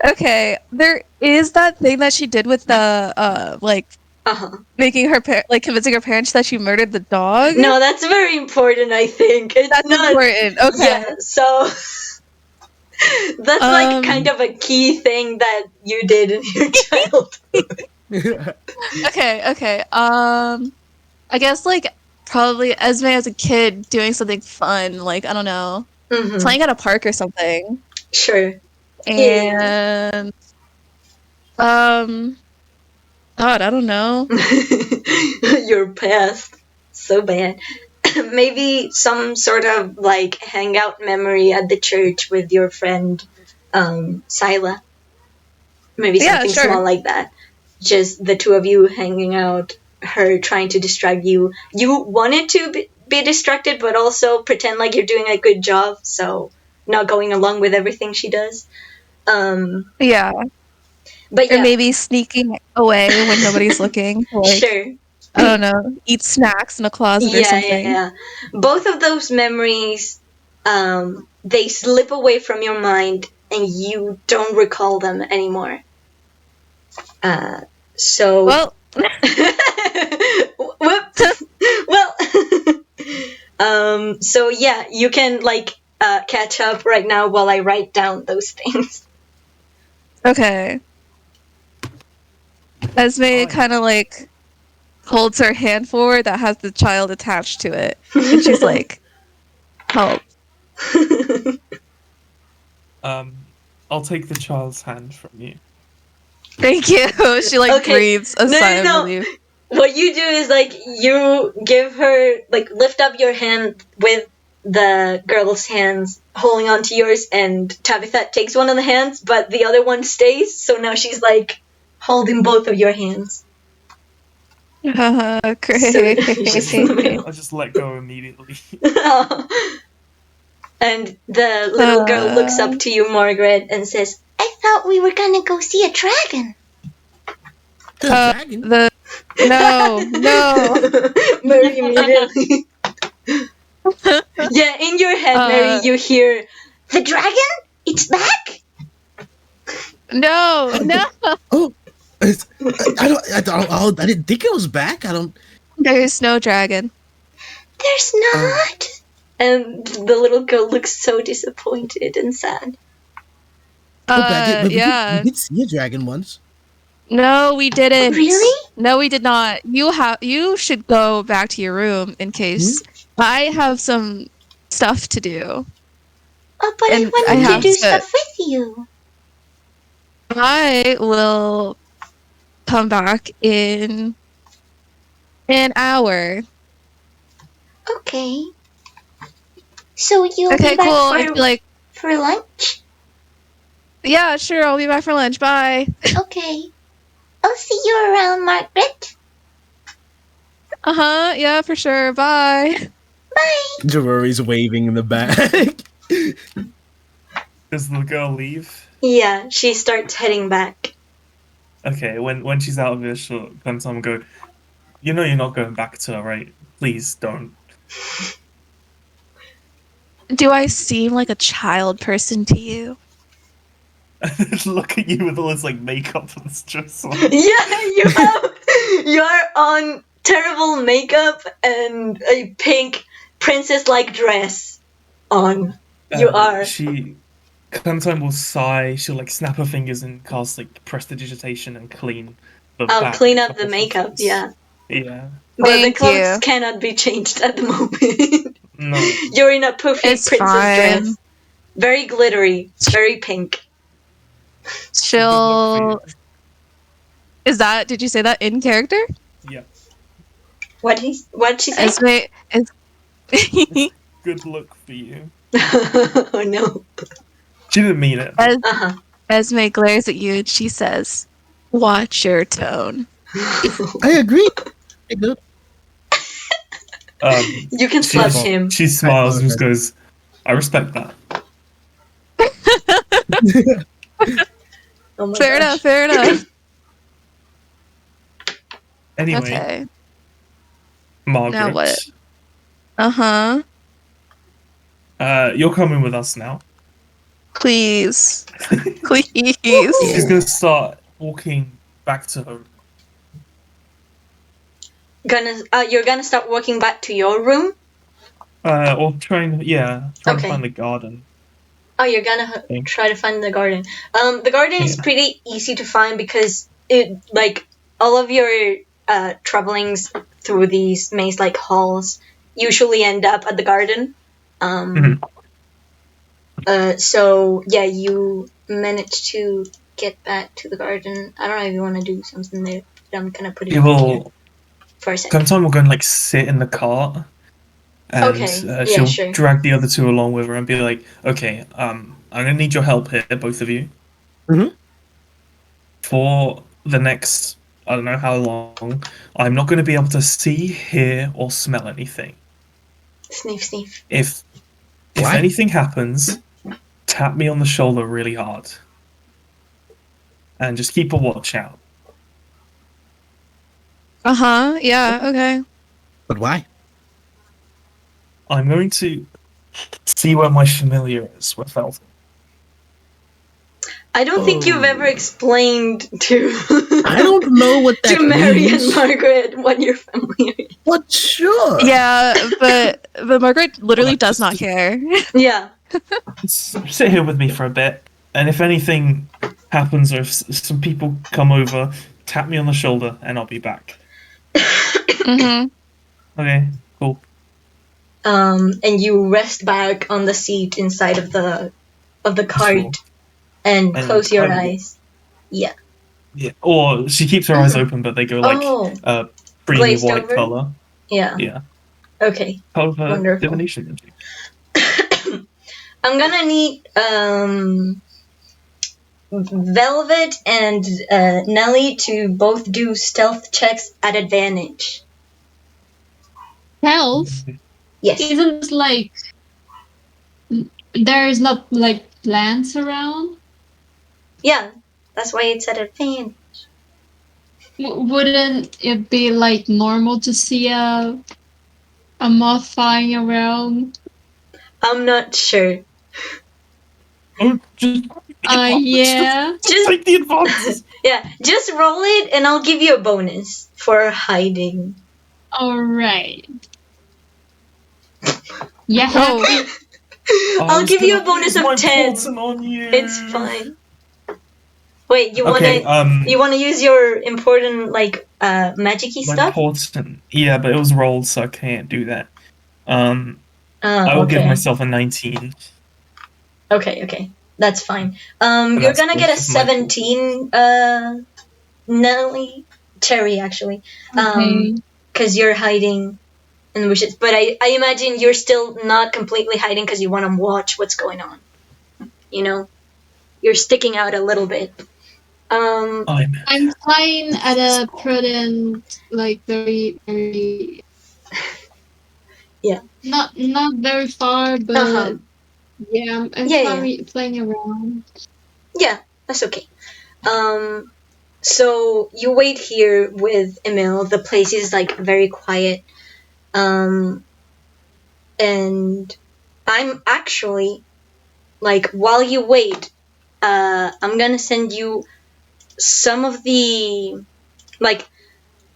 Okay. There is that thing that she did with the making her convincing her parents that she murdered the dog. No, that's very important, I think. It's That's not important. Okay. Yeah, so that's like kind of a key thing that you did in your childhood. Okay. I guess like probably Esme as a kid doing something fun, like I don't know, playing at a park or something. Sure. And God, I don't know. Your past. So bad. Maybe some sort of like hangout memory at the church with your friend Sila. Maybe something small like that. Just the 2 of you hanging out, her trying to distract you. You wanted to be distracted, but also pretend like you're doing a good job, so not going along with everything she does. Yeah. But Or maybe sneaking away when nobody's looking. Like, sure. I don't know, eat snacks in a closet or something. Yeah. Both of those memories, they slip away from your mind and you don't recall them anymore. So... Well... Whoops. Well... so yeah, you can, like, catch up right now while I write down those things. Okay. Esme kind of, like, holds her hand forward that has the child attached to it. And she's like, help. I'll take the child's hand from you. Thank you. She, like, breathes a sigh of relief. What you do is, like, you give her, like, lift up your hand with the girl's hands holding onto yours, and Tabitha takes one of the hands, but the other one stays, so now she's, like, holding both of your hands. Great. So she's in the middle. I just let go immediately. And the little girl looks up to you, Margaret, and says, I thought we were gonna go see a dragon. Dragon? No. Mary immediately. Yeah, in your head, Mary, you hear, The dragon? It's back? No. Oh, I didn't think it was back. I don't. There's no dragon. There's not. And the little girl looks so disappointed and sad. We Yeah. did see a dragon once. No, we didn't. Really? No, we did not. You should go back to your room in case I have some stuff to do. Oh, but I wanted to do stuff with you. I will come back in an hour. Okay. So you'll Okay, be back cool. I feel like for lunch? yeah, sure. I'll be back for lunch. Bye. Okay. I'll see you around, Margaret. Yeah, for sure. Bye. Bye. jŌRuri's waving in the back. Does the girl leave? Yeah, she starts heading back. Okay, when she's out of it, she'll Clementine will go, you know you're not going back to her, right? Please don't. Do I seem like a child person to you? Look at you with all this like makeup and stress on. Yeah, you're on terrible makeup and a pink princess-like dress on. You are. Clementine will sigh. She'll like snap her fingers and cast like prestidigitation and clean. I'll clean up the makeup. Yeah. Yeah. But the clothes cannot be changed at the moment. No. You're in a poofy princess fine. dress. Very glittery. Very pink. She'll. Is that? Did you say that in character? Yeah. What'd she say? Esme is. Good look for you. Oh no. She didn't mean it. Esme glares at you and she says, "Watch your tone." I agree. Hey, dude. You can slap him. She smiles and just goes, I respect that. Oh my Fair gosh. enough. Anyway, Okay. Margaret. Now what? Uh-huh. You're coming with us now. Please. Please. She's gonna start walking back to her. You're gonna start walking back to your room? Or trying to Okay. find the garden. Oh, you're gonna try to find the garden. The garden is pretty easy to find because it, like, all of your travelings through these maze-like halls usually end up at the garden. So yeah, you managed to get back to the garden. I don't know if you want to do something there, but I'm gonna put it here for a second. Clementine will go and like sit in the cart. And she'll drag the other two along with her and be like, okay, I'm gonna need your help here, both of you. For the next, I don't know how long, I'm not gonna be able to see, hear, or smell anything. Sniff, sniff. If anything happens, tap me on the shoulder really hard. And just keep a watch out. Yeah, okay. But why? I'm going to see where my familiar is with Felton. I don't think you've ever explained to I don't know what that to Mary means. and Margaret what your familiar is. But sure. Yeah, but Margaret literally does not care. Yeah. Sit here with me for a bit, and if anything happens or if some people come over, tap me on the shoulder and I'll be back. Okay, cool. And you rest back on the seat inside of the cart and close your eyes. Yeah. Yeah. Or she keeps her eyes open, but they go like creamy Glazed white over? color. Yeah. Yeah. Okay. Part of her Wonderful. divination magic. I'm gonna need Velvet and Nelly to both do stealth checks at advantage. Health? Yes. Isn't like there is not like plants around? Yeah, that's why it's at advantage. Wouldn't it be like normal to see a moth flying around? I'm not sure. Oh, just Yeah. just take the advances. Yeah, just roll it and I'll give you a bonus for hiding. Alright. Yeah. Oh, I'll give you a bonus use my of 10. portal on you. It's fine. Wait, you Okay, wanna use your important magic-y my stuff? portal. Yeah, but it was rolled, so I can't do that. I will give Okay. myself a 19. Okay. That's fine. But You're that's gonna get a both of my 17, Nelly Cherry actually. Okay. Because you're hiding in the bushes. But I imagine you're still not completely hiding because you want to watch what's going on. You know, you're sticking out a little bit. I'm flying at a prudent, like very, very. Yeah. Not very far, but yeah, I'm flying around. Yeah, that's okay. So you wait here with Emil. The place is very quiet. And I'm actually while you wait, I'm gonna send you some of the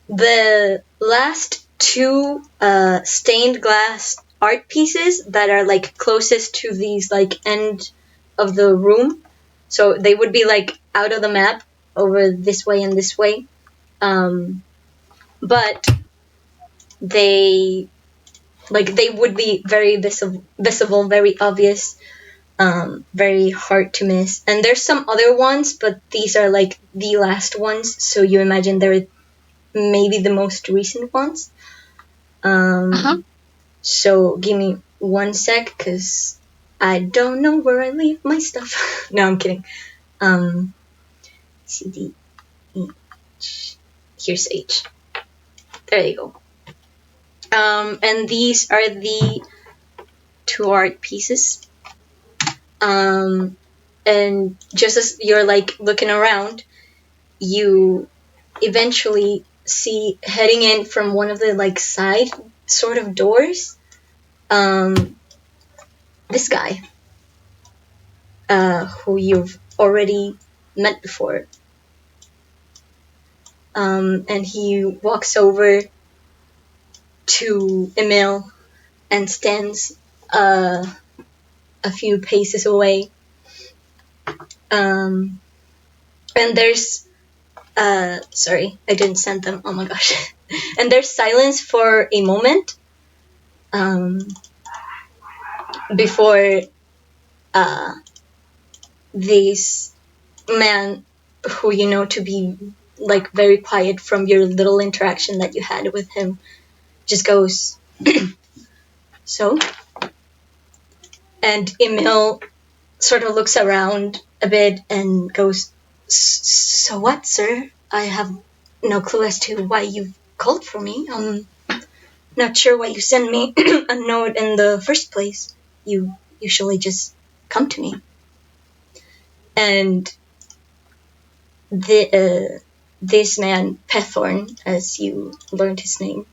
the last two stained glass art pieces that are closest to these end of the room. So they would be out of the map over this way and this way. But they would be very visible, very obvious, very hard to miss. And there's some other ones, but these are the last ones, so you imagine they're maybe the most recent ones. So give me 1 sec, because I don't know where I leave my stuff. No, I'm kidding. C, D, E, H. Here's H. There you go. And these are the 2 art pieces. And just as you're looking around, you eventually see heading in from one of the side sort of doors, this guy, who you've already met before. And he walks over to Emil and stands a few paces away. And there's sorry, I didn't send them. Oh my gosh. And there's silence for a moment before this man, who you know to be very quiet from your little interaction that you had with him, just goes, so? And Emil sort of looks around a bit and goes, so what, sir? I have no clue as to why you've called for me. I'm not sure why you sent me a note in the first place. You usually just come to me. And this man, Pethorn, as you learned his name,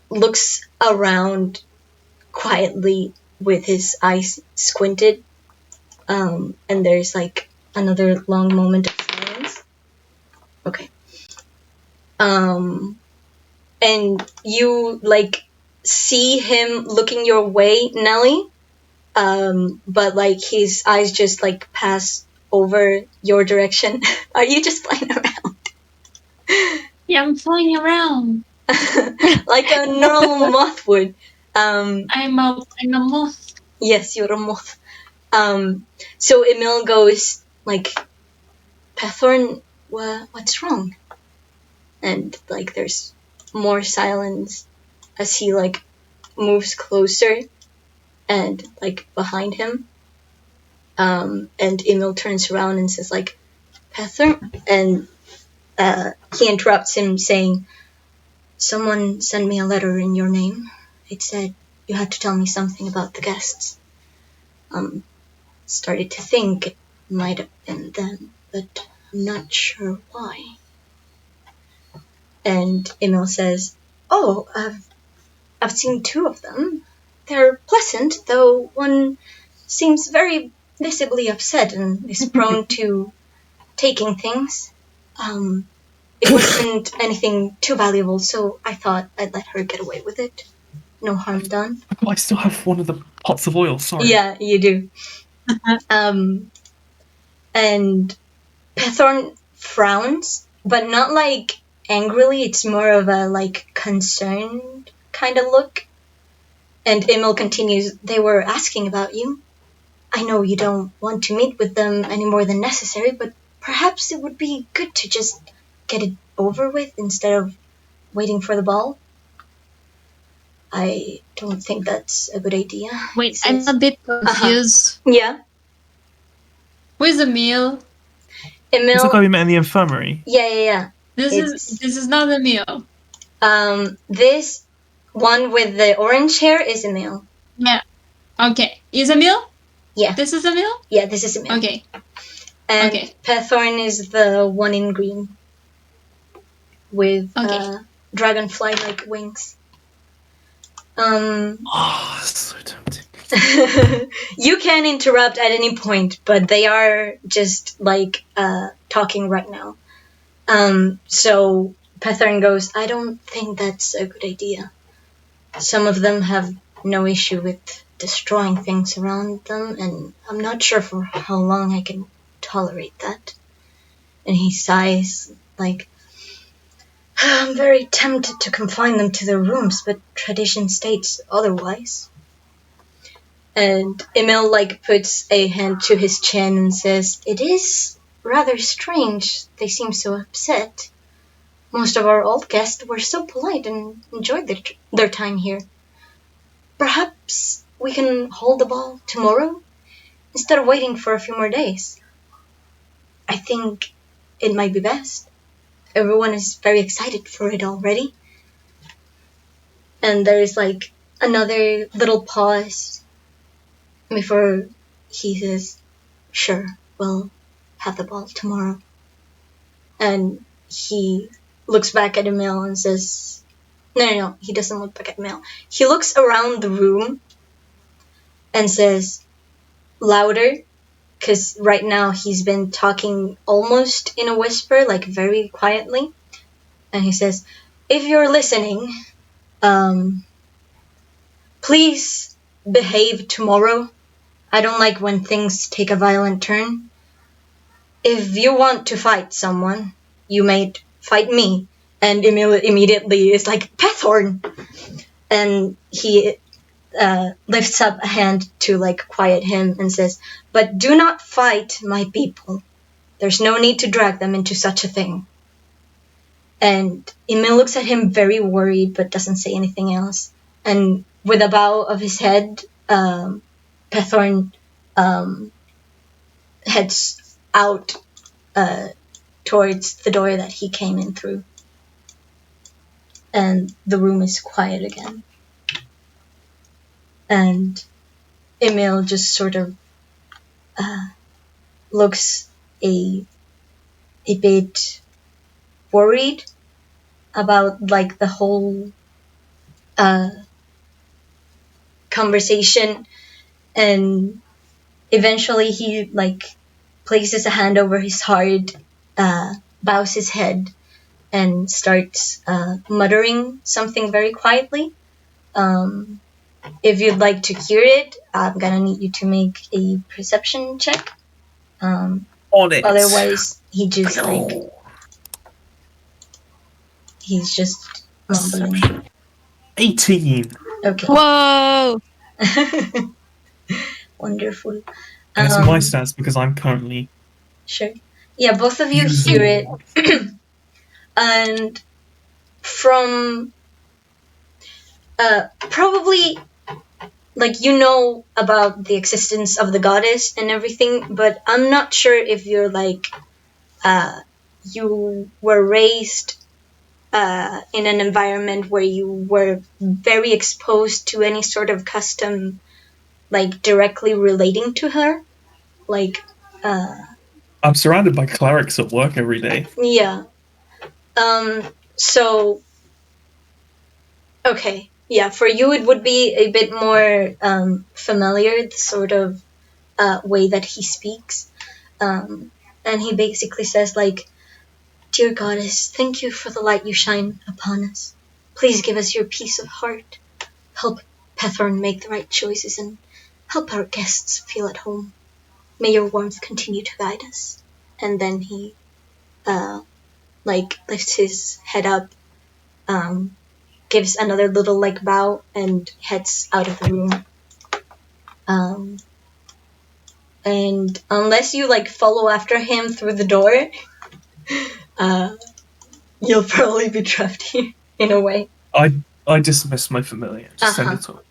looks around quietly with his eyes squinted. And there's another long moment of silence. Okay. And you see him looking your way, Nelly. But his eyes just pass over your direction. Are you just flying around? Yeah, I'm flying around. Like a normal moth would. I'm a moth. Yes, you're a moth. So Emil goes Pethorn, what's wrong? And there's more silence as he moves closer and behind him. And Emil turns around and says Pethorn, and he interrupts him saying, someone sent me a letter in your name. It said you had to tell me something about the guests. Started to think it might have been them, but I'm not sure why. And Emil says, oh, I've seen 2 of them. They're pleasant, though one seems very visibly upset and is prone to taking things. it wasn't anything too valuable, so I thought I'd let her get away with it. No harm done. Oh, I still have one of the pots of oil, sorry. Yeah, you do. And Pethorn frowns, but not like angrily, it's more of a like concerned kind of look. And Emil continues, they were asking about you. I know you don't want to meet with them any more than necessary, but perhaps it would be good to just get it over with instead of waiting for the ball. I don't think that's a good idea. Wait, I'm a bit confused. Yeah. Where's Emil? Emil. It's like how we met in the infirmary. Yeah. This is not Emil. This one with the orange hair is Emil. Yeah. Okay. Is Emil? Yeah. This is Emil? Yeah, this is Emil. Okay. And Pethorn is the one in green. With dragonfly-like wings. So tempting. You can interrupt at any point, but they are just like talking right now. So Pethorn goes, I don't think that's a good idea. Some of them have no issue with destroying things around them, and I'm not sure for how long I can tolerate that. And he sighs like, I'm very tempted to confine them to their rooms, but tradition states otherwise. And Emil puts a hand to his chin and says, it is rather strange they seem so upset. Most of our old guests were so polite and enjoyed their time here. Perhaps we can hold the ball tomorrow instead of waiting for a few more days. I think it might be best. Everyone is very excited for it already. And there's another little pause before he says, sure, we'll have the ball tomorrow. And he looks back at Emil and says, no, he doesn't look back at Emil. He looks around the room and says, louder, because right now he's been talking almost in a whisper, very quietly. And he says, if you're listening, please behave tomorrow. I don't like when things take a violent turn. If you want to fight someone, you may fight me. And Emil immediately is like, Pethorn! And he lifts up a hand to quiet him and says, but do not fight my people. There's no need to drag them into such a thing. And Emil looks at him very worried but doesn't say anything else. And with a bow of his head, Pethorn heads out towards the door that he came in through. And the room is quiet again. And Emil just sort of looks a bit worried about the whole conversation, and eventually he places a hand over his heart, bows his head, and starts muttering something very quietly. If you'd like to hear it, I'm gonna need you to make a perception check. On it. Otherwise, he just he's just mumbling. 18. Okay. Whoa! Wonderful. And it's my stats because I'm currently... Sure. Yeah, both of you hear it. And from... probably... you know about the existence of the goddess and everything, but I'm not sure if you're you were raised in an environment where you were very exposed to any sort of custom directly relating to her. I'm surrounded by clerics at work every day. Yeah. So okay. Yeah, for you it would be a bit more familiar, the sort of way that he speaks. And he basically says, Dear goddess, thank you for the light you shine upon us. Please give us your peace of heart. Help Pethorn make the right choices and help our guests feel at home. May your warmth continue to guide us. And then he, lifts his head up, gives another little, bow, and heads out of the room. And unless you, follow after him through the door, you'll probably be trapped here, in a way. I dismiss my familiar. Just send it off.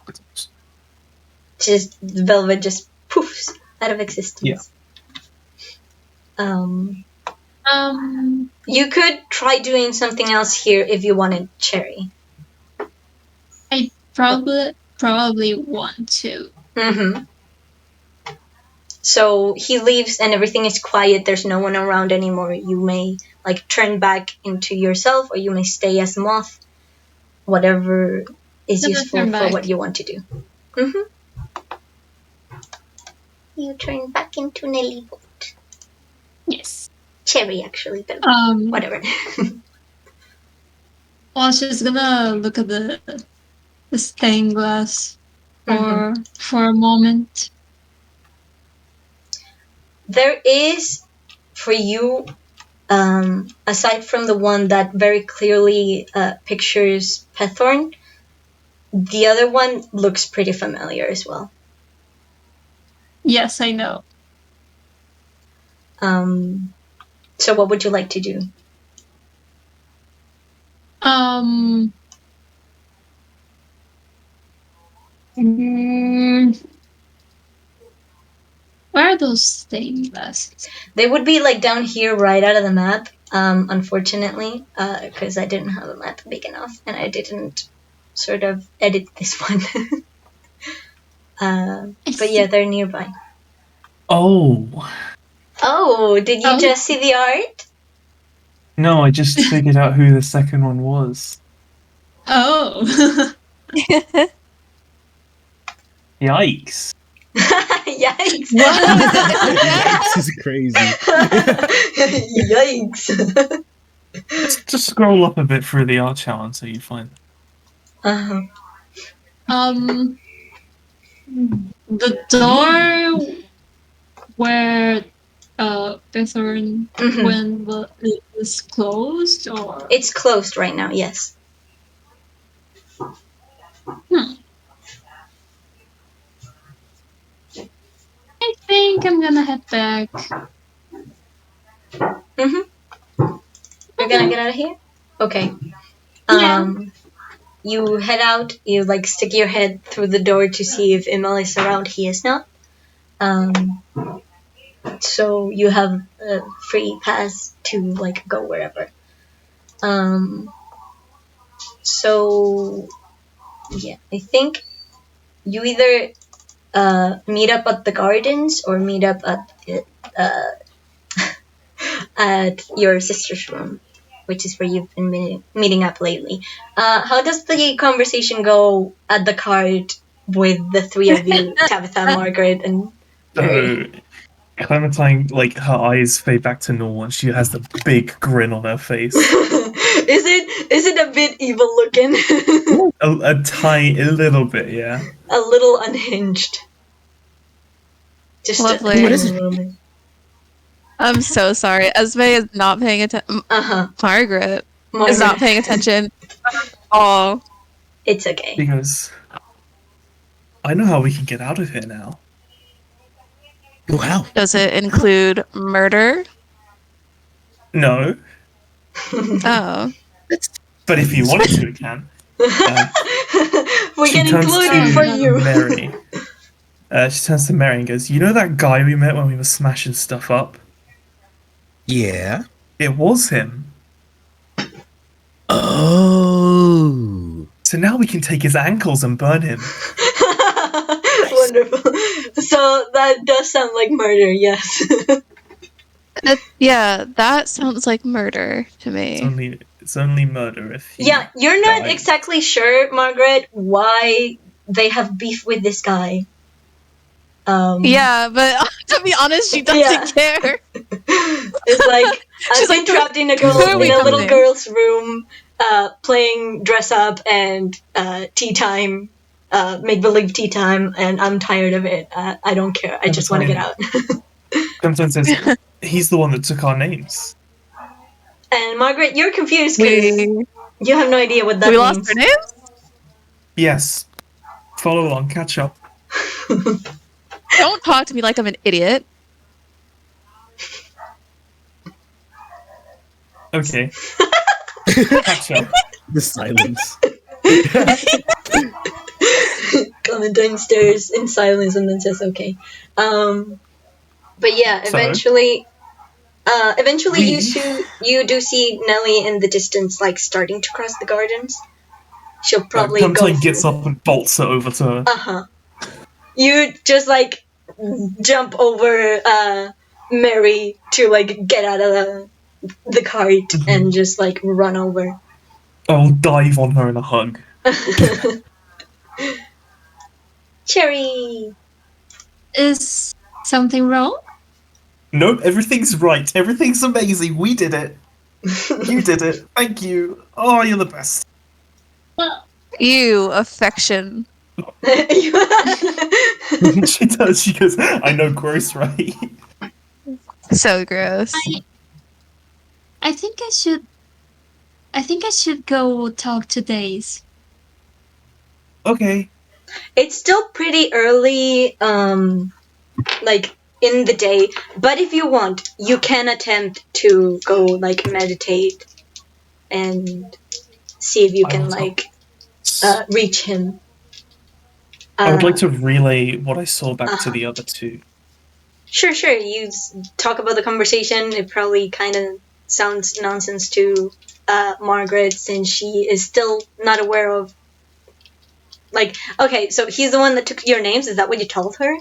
Just, the velvet just poofs out of existence. Um, You could try doing something else here if you wanted, Cherry. I probably want to. Mm-hmm. So he leaves and everything is quiet. There's no one around anymore. You may turn back into yourself, or you may stay as moth. Whatever is useful for what you want to do. Mm-hmm. You turn back into Nelipot. Yes. Cherry, actually, but whatever. Well, she's gonna look at the stained glass for a moment. There is, for you, aside from the one that very clearly pictures Pethorn, the other one looks pretty familiar as well. Yes, I know. So what would you like to do? Where are those stained glasses? They would be down here right out of the map, unfortunately, because I didn't have a map big enough, and I didn't sort of edit this one. But yeah, they're nearby. Oh, did you just see the art? no, I just figured out who the second one was. Oh. Yikes. Yikes! This is crazy. Yikes! Just scroll up a bit through the art chart until you find it. The door where Pethorn when it was closed, or It's closed right now, yes. I think I'm gonna head back. You're gonna get out of here? Okay. Yeah. You head out, you stick your head through the door to see if Emil is around. He is not. So you have a free pass to go wherever. So yeah, I think you either meet up at the gardens or meet up at your sister's room, which is where you've been meeting up lately. How does the conversation go at the cart with the three of you, Tabitha, Margaret, and Mary? So, Clementine, her eyes fade back to normal, and she has the big grin on her face. Is it a bit evil looking? a little bit, yeah. A little unhinged. Just Lovely. What is it? I'm so sorry. Esme is not paying attention. Margaret is not paying attention at all. It's okay. Because I know how we can get out of here now. Wow. Does it include murder? No. Oh. But if you wanted to, it can. We can include it for you. Mary. She turns to Mary and goes, "You know that guy we met when we were smashing stuff up? Yeah. It was him. Oh. So now we can take his ankles and burn him." Wonderful. So that does sound like murder, yes. Yeah, that sounds like murder to me. It's only murder if he Yeah, you're not dies. exactly sure, Margaret, why they have beef with this guy. Yeah, but to be honest, she doesn't care. It's like I've been trapped in a little girl's room, playing dress up and tea time, make believe tea time, and I'm tired of it. I don't care. I just want to get out. Clementine says he's the one that took our names. And Margaret, you're confused because you have no idea what that means. We lost our names? Yes. Follow along, catch up. Don't talk to me like I'm an idiot. Okay. Catch up. The silence. Clementine stares in silence and then says, "Okay." But yeah, eventually, you do see Nelly in the distance, like starting to cross the gardens. She'll probably Clementine gets up and bolts it over to her. You just like jump over Mary to like get out of the cart and just like run over. I'll dive on her in a hug. Cherry, is something wrong? Nope, everything's right. Everything's amazing. We did it. You did it. Thank you. Oh, you're the best. Well, you affection. She does. She goes, I know, gross, right? So gross. I think I should go talk to Taís. Okay. It's still pretty early, like in the day, but if you want, you can attempt to go like meditate and see if you can like reach him. I would like to relay what I saw back to the other two. Sure. You talk about the conversation. It probably kind of sounds nonsense to Margaret since she is still not aware of. Like, okay, so he's the one that took your names. Is that what you told her?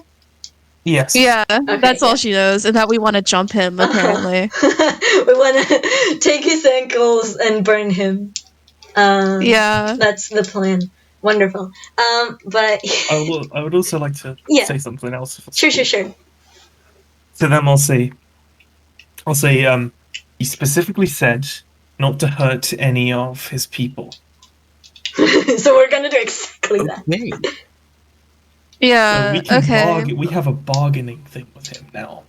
Yes. Yeah, okay, that's all she knows, and that we want to jump him, apparently. We want to take his ankles and burn him. Yeah. That's the plan. Wonderful. But I would also like to say something else. Sure. To them, I'll say, he specifically said not to hurt any of his people. So we're gonna do exactly that. Yeah, so we have a bargaining thing with him now.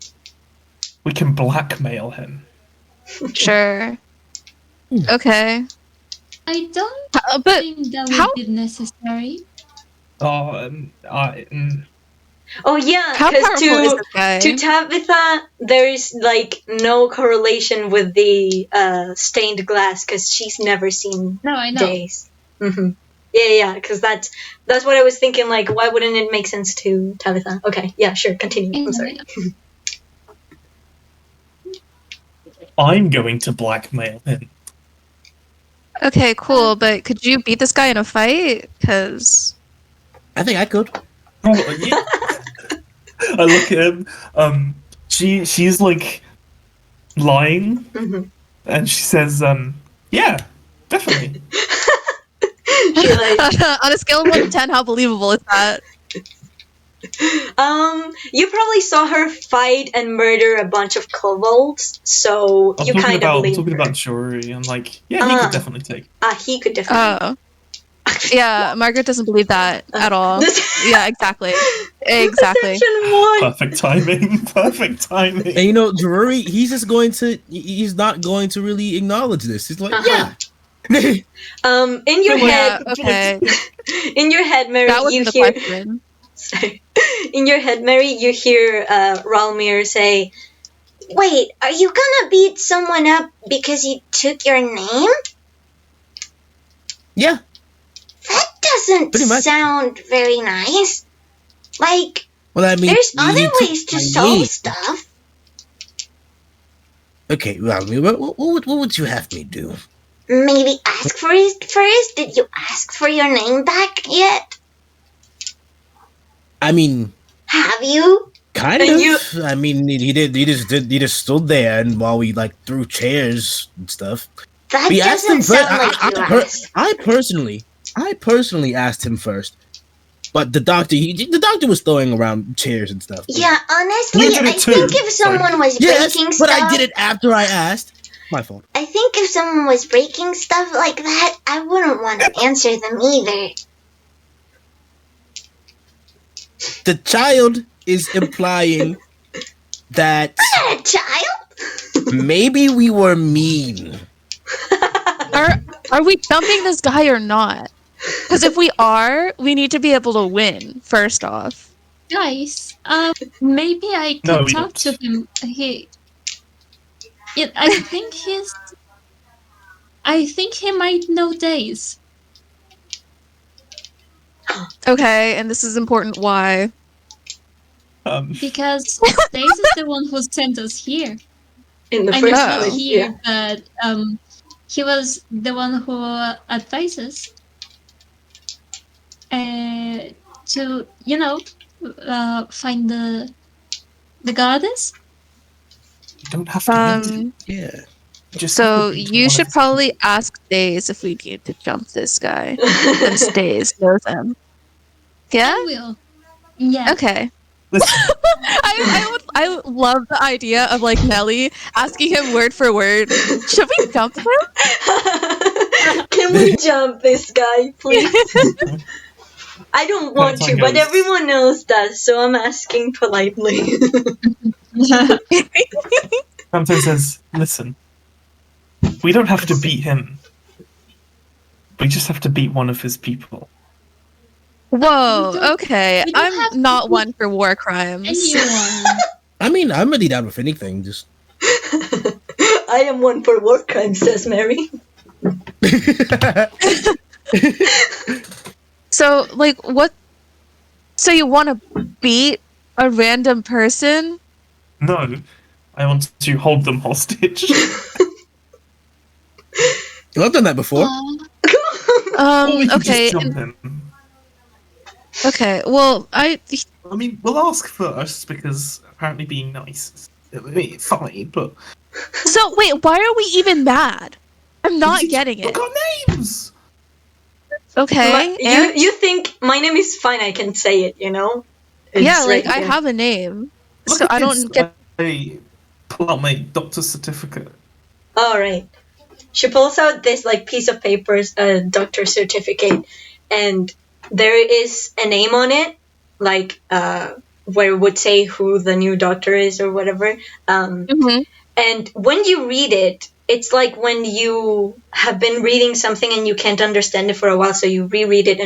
We can blackmail him. Sure. Okay. I don't think that would be necessary. Oh yeah, how because to Tabitha, there's like no correlation with the stained glass because she's never seen Taís. Mm-hmm. Yeah, because that's what I was thinking. Like, why wouldn't it make sense to Tabitha? Okay, yeah, sure, continue. I'm sorry. I'm going to blackmail him. Okay, cool, but could you beat this guy in a fight? Because I think I could. Probably, yeah. I look at him. She's like lying, and she says, "Yeah, definitely." On a scale of 1 to 10, how believable is that? You probably saw her fight and murder a bunch of kobolds, so you kind of believe I'm talking about jŌRuri. I'm like, yeah, he could definitely take. He could definitely. Yeah, Margaret doesn't believe that at all. Yeah, exactly. Perfect timing. Perfect timing. And you know, jŌRuri, he's not going to really acknowledge this. He's like, yeah. In your head, okay. In your head, Mary, you hear. In your head, Mary, you hear Ralmir say, "Wait, are you gonna beat someone up because he took your name?" Yeah. That doesn't sound very nice. Like, well, I mean, there's other ways to solve stuff. Okay, Ralmir, what would you have me do? Maybe ask for it first? Did you ask for your name back yet? I mean... Have you? Kind of. I mean, he just stood there and while we, like, threw chairs and stuff. That doesn't sound like you asked. I personally asked him first. But the doctor was throwing around chairs and stuff. Yeah, honestly, I think if someone was breaking stuff... but I did it after I asked. My fault. I think if someone was breaking stuff like that, I wouldn't want to answer them either. The child is implying that... I'm not a child! Maybe we were mean. Are we dumping this guy or not? Because if we are, we need to be able to win, first off. Guys, maybe I could talk to him. I think he might know Taís. Okay, and this is important. Why? Because Taís is the one who sent us here. In the first place, here, but he was the one who advised us to, find the goddess. You don't have to. Yeah. So you should probably ask Taís if we need to jump this guy, since Taís knows him. Yeah. I will. Yeah. Okay. I love the idea of like Nelly asking him word for word. Should we jump him? Can we jump this guy, please? I don't want to, but everyone else does, so I'm asking politely. Clementine says, "Listen, we don't have to beat him. We just have to beat one of his people." Whoa, okay. I'm not one for war crimes. Anyone. I mean, I'm really down with anything. Just I am one for war crimes, says Mary. So, like, what? So you want to beat a random person? No, I want to hold them hostage. I've done that before. Okay. Okay, well, I mean, we'll ask first, because apparently being nice is fine, but... So, wait, why are we even mad? I'm not getting it. Look our names! Okay, you think my name is fine, I can say it, you know? Yeah, like, I have a name. Look so I don't get... I pull out my doctor's certificate. Alright. She pulls out this, like, piece of paper, doctor's certificate, and... there is a name on it, like, where it would say who the new doctor is or whatever. And when you read it, it's like when you have been reading something and you can't understand it for a while, so you reread it,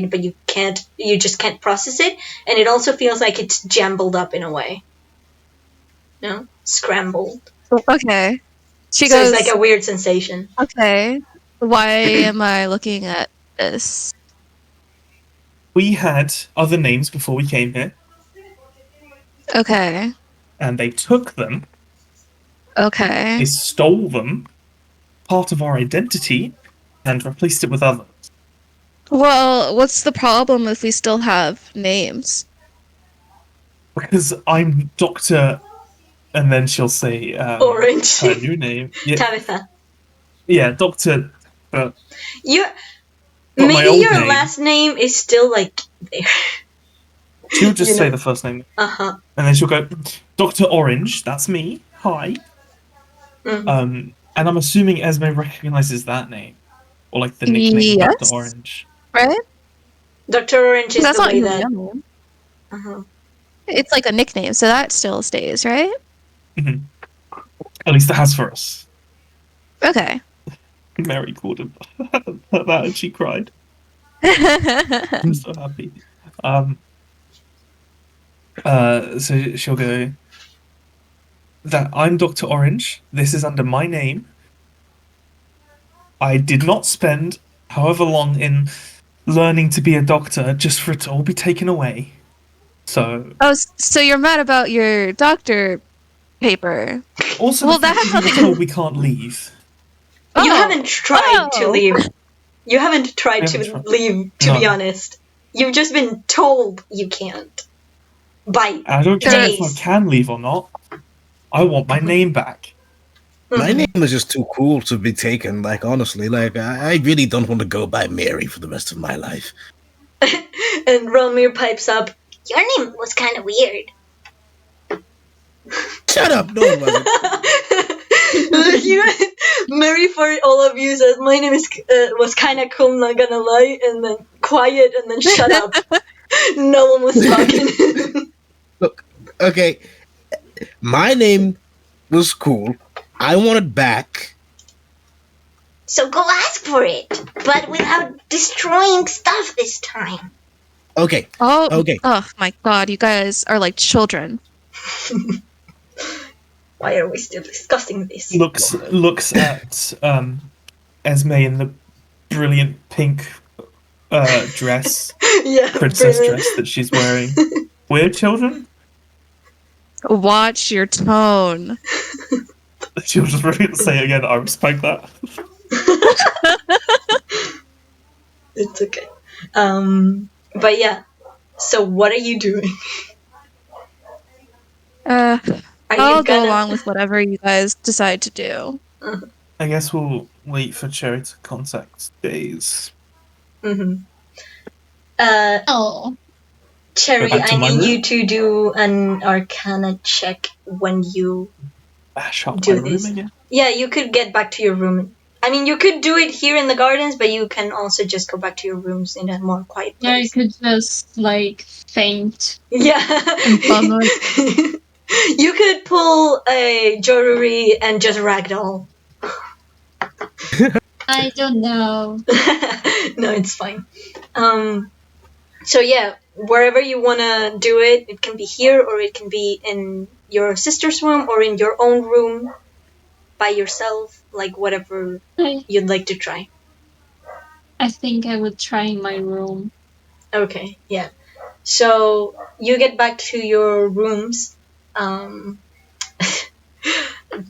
but you just can't process it. And it also feels like it's jumbled up in a way. No? Scrambled. Okay. So it's like a weird sensation. Okay. Why am I looking at this? We had other names before we came here. Okay. And they took them. Okay. They stole them, part of our identity, and replaced it with others. Well, what's the problem if we still have names? Because I'm Dr. And then she'll say... Orange. Her new name. Yeah. Tabitha. Yeah, Dr. Maybe your last name is still, like, there. She'll just say the first name. Uh-huh. And then she'll go, Dr. Orange, that's me. Hi. Mm-hmm. And I'm assuming Esme recognizes that name. Or, like, the nickname Dr. Orange. Right? Dr. Orange is the way that... name. It's like a nickname, so that still stays, right? Mm-hmm. At least it has for us. Okay. Mary called him that and she cried. I'm so happy. So she'll go that I'm Dr. Orange. This is under my name. I did not spend however long in learning to be a doctor just for it to all be taken away. So so you're mad about your doctor paper. Also, well, that has nothing to do. We can't leave. You haven't tried to leave. You haven't tried to leave, to be honest. You've just been told you can't. By I don't care if I can leave or not. I want my name back. My name is just too cool to be taken, like, honestly. Like, I really don't want to go by Mary for the rest of my life. And Romir pipes up. Your name was kind of weird. Shut up! No, it wasn't. Mary, for all of you, says my name was kind of cool, not gonna lie, and then quiet, and then shut up. No one was talking. Look, okay, my name was cool. I want it back. So go ask for it, but without destroying stuff this time. Okay. Oh, Okay. Oh my god, you guys are like children. Why are we still discussing this? Looks at Esme in the brilliant pink dress, Yeah, princess brilliant. dress that she's wearing. We're children? Watch your tone. She'll just say it again. I respect that. It's okay. But yeah. So what are you doing? I'll gonna- go along with whatever you guys decide to do. I guess we'll wait for Cherry to contact Days. Mm-hmm. Oh. Cherry, Go back to I my need room? you to do an Arcana check when you Bash up Do my room this. again. Yeah, you could get back to your room. I mean, you could do it here in the gardens, but you can also just go back to your rooms in a more quiet Yeah, I place. could just like faint. Yeah. bummer. You could pull a jŌRuri and just ragdoll. I don't know. No, it's fine. So yeah, wherever you wanna do it, it can be here or it can be in your sister's room or in your own room by yourself, like whatever you'd like to try. I think I would try in my room. Okay, yeah. So you get back to your rooms.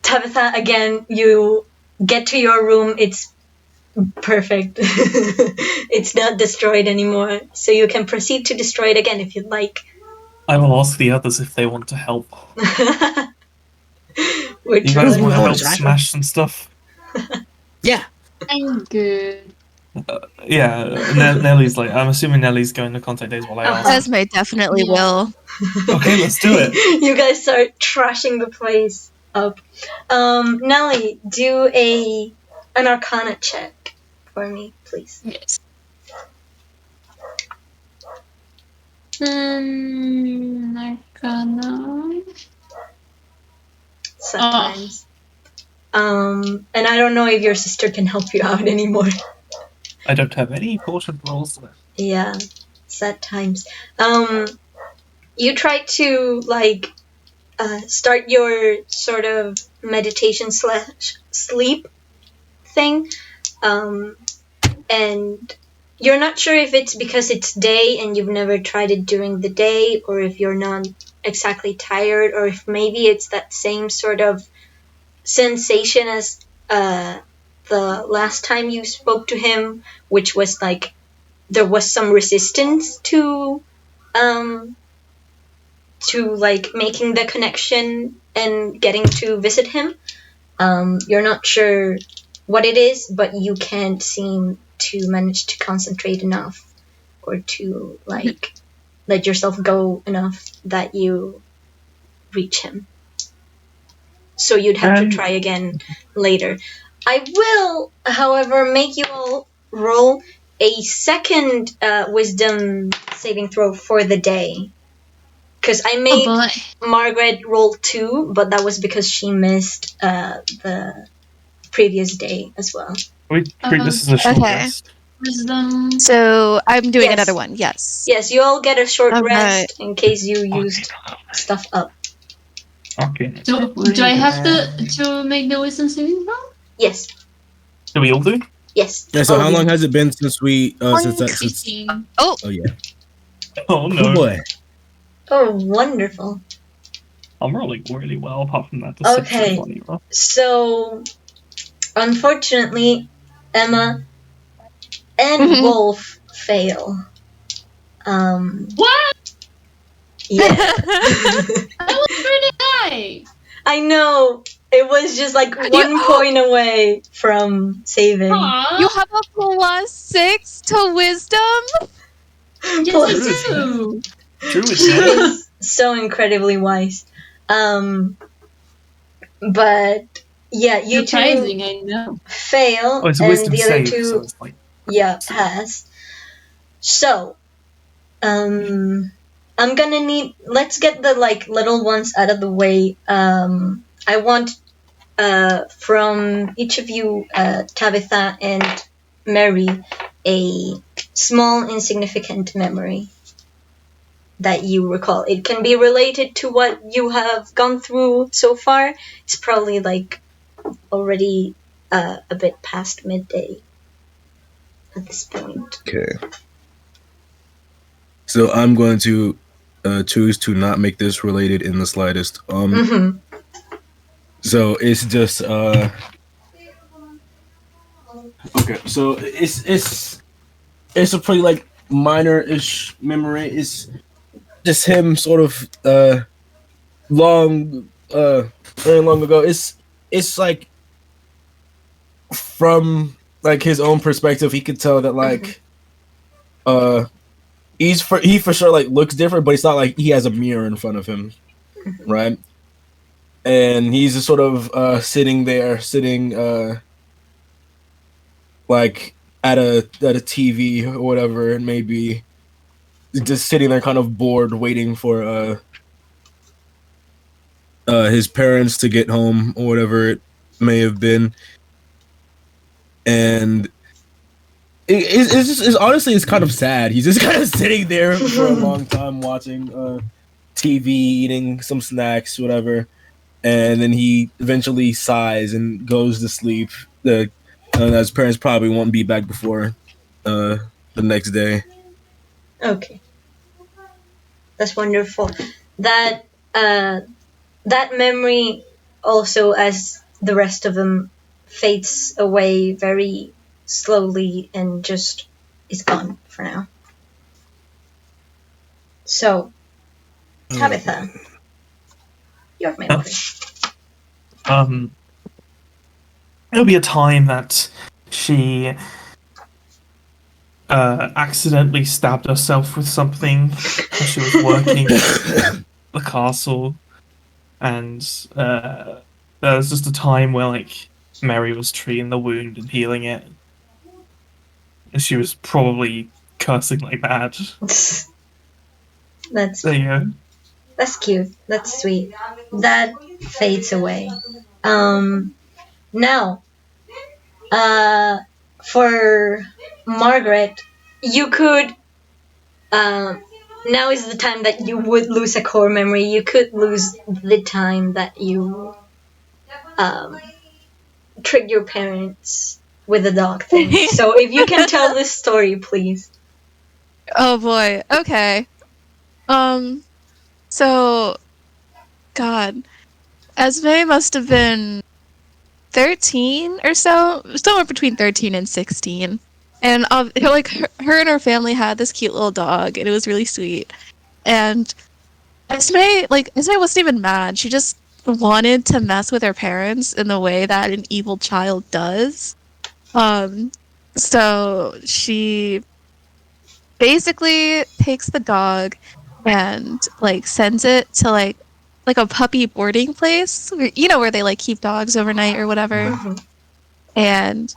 Tabitha, again, you get to your room. It's perfect. It's not destroyed anymore. So you can proceed to destroy it again if you'd like. I will ask the others if they want to help. We're You guys trying. want to help Try. smash some stuff? Yeah. I'm good. Yeah, Nellie's like, I'm assuming Nellie's going to contact Days while I ask. Esme definitely Yeah. will. Okay, let's do it. You guys start trashing the place up. Nellie, do an Arcana check for me, please. Yes. Arcana. Sometimes. And I don't know if your sister can help you out anymore. I don't have any important roles left. Yeah, sad times. You try to start your sort of meditation / sleep thing, and you're not sure if it's because it's day and you've never tried it during the day, or if you're not exactly tired, or if maybe it's that same sort of sensation as the last time you spoke to him, which was like there was some resistance to like making the connection and getting to visit him. You're not sure what it is, but you can't seem to manage to concentrate enough or to like let yourself go enough that you reach him. So you'd have to try again later. I will, however, make you all roll a second wisdom saving throw for the day. Because I made Oh boy. Margaret roll 2, but that was because she missed the previous day as well. Wait, this is a short Okay. rest. Wisdom. So I'm doing Yes. another one. Yes. Yes, you all get a short All rest in case you used stuff up. Okay. Do I have to make the wisdom saving throw? Yes, Do we all do? yes. Yeah, so all how of you. long has it been since we since 15. Oh, oh yeah. Oh no. Oh boy. Oh, wonderful. I'm rolling really well apart from that. Okay. Funny roll. So, unfortunately, Emma and Mhm. Wolf fail. What? Yeah. That was pretty high. I know. It was just like 1 point away from saving. Aw. you have a +6 to wisdom. Yes, I do. Druid. She is so incredibly wise. But yeah, you Surprising, two I know. fail, Oh, it's a and wisdom the other save, two, so it's like pass. So, I'm gonna need. Let's get the little ones out of the way. I want from each of you, Tabitha and Mary, a small insignificant memory that you recall. It can be related to what you have gone through so far. It's probably already a bit past midday at this point. Okay. So I'm going to choose to not make this related in the slightest. So it's just okay. So it's a pretty minor-ish memory. It's just him sort of very long ago. It's like from his own perspective, he could tell that he for sure looks different, but it's not like he has a mirror in front of him, right? And he's just sort of sitting at a TV or whatever it may be, just sitting there kind of bored, waiting for his parents to get home or whatever it may have been. And it's honestly, it's kind of sad. He's just kind of sitting there for a long time watching TV, eating some snacks, whatever. And then he eventually sighs and goes to sleep. His parents probably won't be back before the next day. Okay. That's wonderful. That memory also, as the rest of them, fades away very slowly and just is gone for now. So, Tabitha, your memory. There'll be a time that she accidentally stabbed herself with something as she was working at the castle, and there was just a time where Mary was treating the wound and healing it, and she was probably cursing like mad. That's there you go. That's cute. That's sweet. That fades away. Now, for Margaret, you could. Now is the time that you would lose a core memory. You could lose the time that you tricked your parents with the dog thing. So if you can tell this story, please. Oh boy. Okay. So, God, Esme must have been 13 or so, somewhere between 13 and 16. And her and her family had this cute little dog, and it was really sweet. And Esme wasn't even mad. She just wanted to mess with her parents in the way that an evil child does. So she basically takes the dog and sends it to like a puppy boarding place, where they keep dogs overnight or whatever. Mm-hmm. And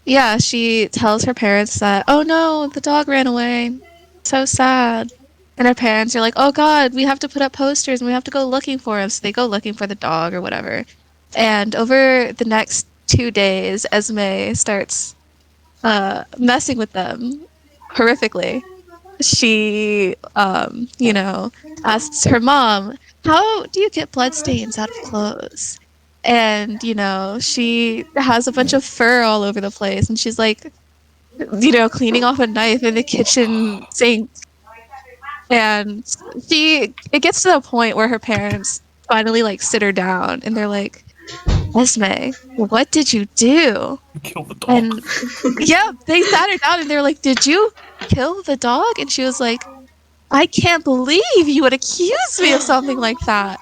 yeah, she tells her parents that, oh no, the dog ran away, so sad. And her parents are like, oh god, we have to put up posters and we have to go looking for him. So they go looking for the dog or whatever. And over the next 2 days, Esme starts messing with them horrifically. She, asks her mom, how do you get bloodstains out of clothes? And, she has a bunch of fur all over the place. And she's cleaning off a knife in the kitchen sink. And it gets to the point where her parents finally sit her down and they're like, Esme, what did you do? Kill the dog. And yeah, they sat her down and they were like, did you kill the dog? And she was like, I can't believe you would accuse me of something like that.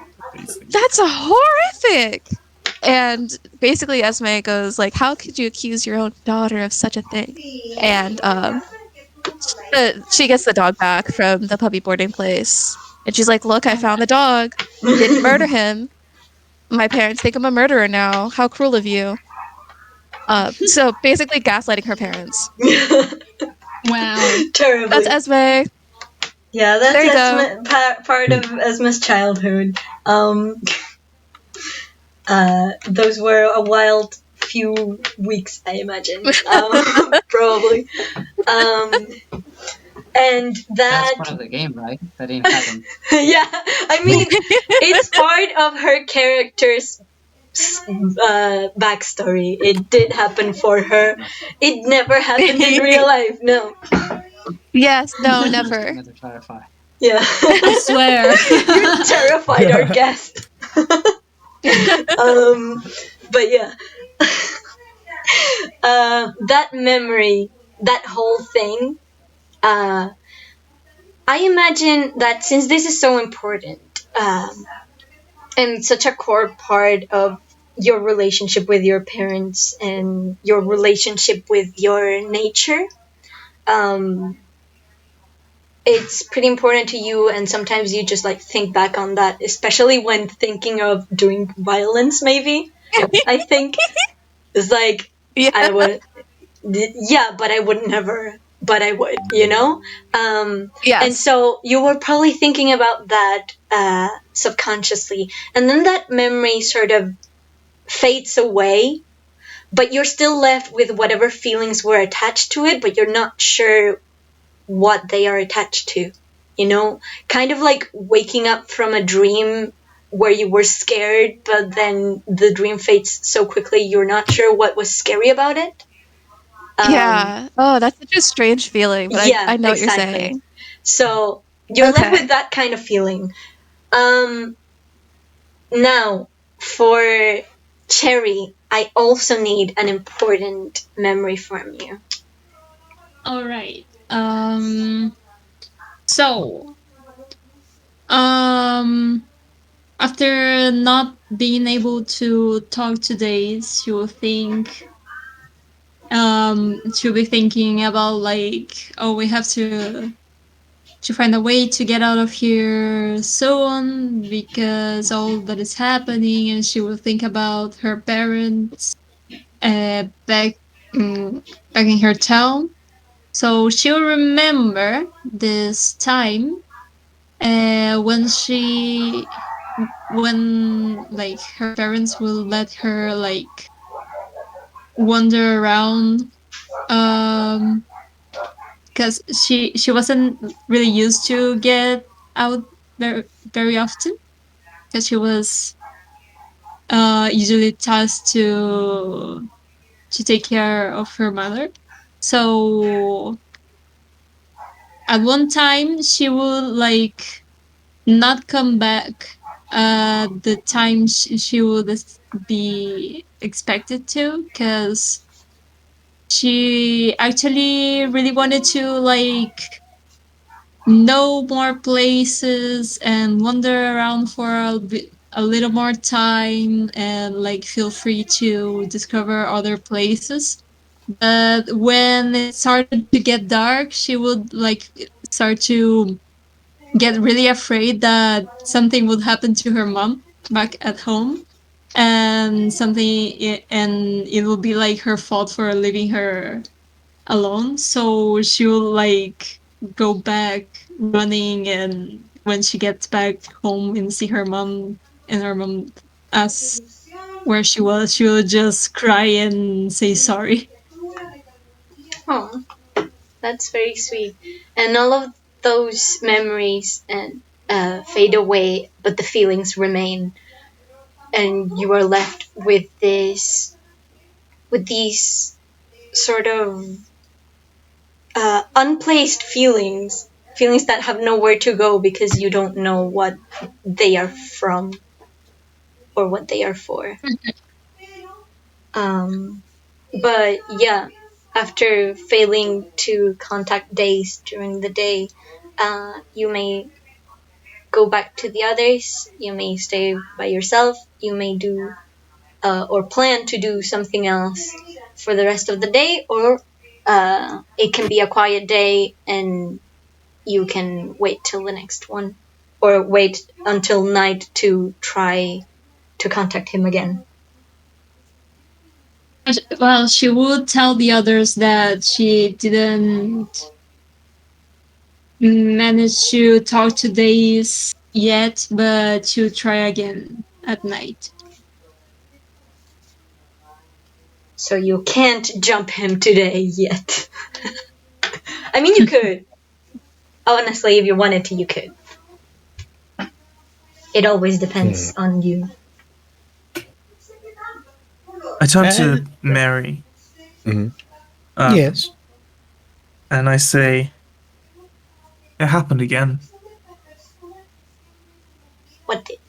That's horrific. And basically Esme goes how could you accuse your own daughter of such a thing? And she gets the dog back from the puppy boarding place. And she's like, look, I found the dog. Didn't murder him. My parents think I'm a murderer now. How cruel of you. So basically gaslighting her parents. Wow. Terribly. That's Esme. Yeah, that's There you Esme, part of Esme's childhood. Those were a wild few weeks, I imagine. Probably. And That's that. part of the game, right? That didn't happen. Yeah, I mean, it's part of her character's backstory. It did happen for her. It never happened in real life. No. Yes, no, Just never. wanted to clarify. Yeah. I swear. You terrified our guest. But yeah. That memory, that whole thing, I imagine that since this is so important, and such a core part of your relationship with your parents and your relationship with your nature, it's pretty important to you, and sometimes you just like think back on that, especially when thinking of doing violence. Maybe I think it's like Yeah. I would, yeah, but I would never, but I would, you know. Yes. And so you were probably thinking about that subconsciously, and then that memory sort of fades away, but you're still left with whatever feelings were attached to it, but you're not sure what they are attached to, you know, kind of like waking up from a dream where you were scared, but then the dream fades so quickly you're not sure what was scary about it. Yeah. Oh, that's such a strange feeling, but Yeah, I know exactly. what you're saying. So you're left Okay. with that kind of feeling. Now, for Cherry, I also need an important memory from you. All right. So, after not being able to talk today, she'll be thinking about like, oh, we have to find a way to get out of here soon because all that is happening, and she will think about her parents back back in her town. So she'll remember this time when like her parents will let her like wander around, because she wasn't really used to get out very often, because she was usually tasked to take care of her mother. So at one time she would like not come back the time she would be expected to, because she actually really wanted to like know more places and wander around for a little more time and like feel free to discover other places. But when it started to get dark, she would like start to get really afraid that something would happen to her mom back at home, and and it will be like her fault for leaving her alone. So she'll like go back running, and when she gets back home and see her mom, and her mom asks where she was, she will just cry and say sorry. Oh, that's very sweet. And all of those memories and fade away, but the feelings remain, and you are left with these sort of unplaced feelings that have nowhere to go because you don't know what they are from or what they are for. But yeah, after failing to contact Taís during the day, you may go back to the others, you may stay by yourself, you may do or plan to do something else for the rest of the day, or it can be a quiet day and you can wait till the next one, or wait until night to try to contact him again. Well, she would tell the others that she didn't manage to talk to Taís yet, but she'll try again at night. So you can't jump him today yet. I mean, you could. Honestly, if you wanted to, you could. It always depends on you. I turn to Mary. Yes. And I say, it happened again. What did?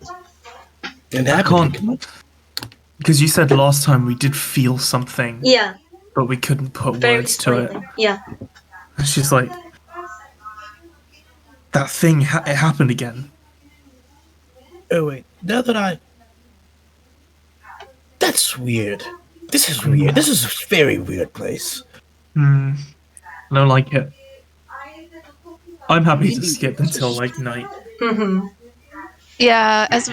And I can't... Because you said last time we did feel something. Yeah. But we couldn't put Very words to it. slightly. Yeah. And she's like, that thing, it happened again. Oh wait, now that that's weird. This is weird. This is a very weird place. I don't like it. I'm happy to skip until like night. Mm-hmm. Yeah, as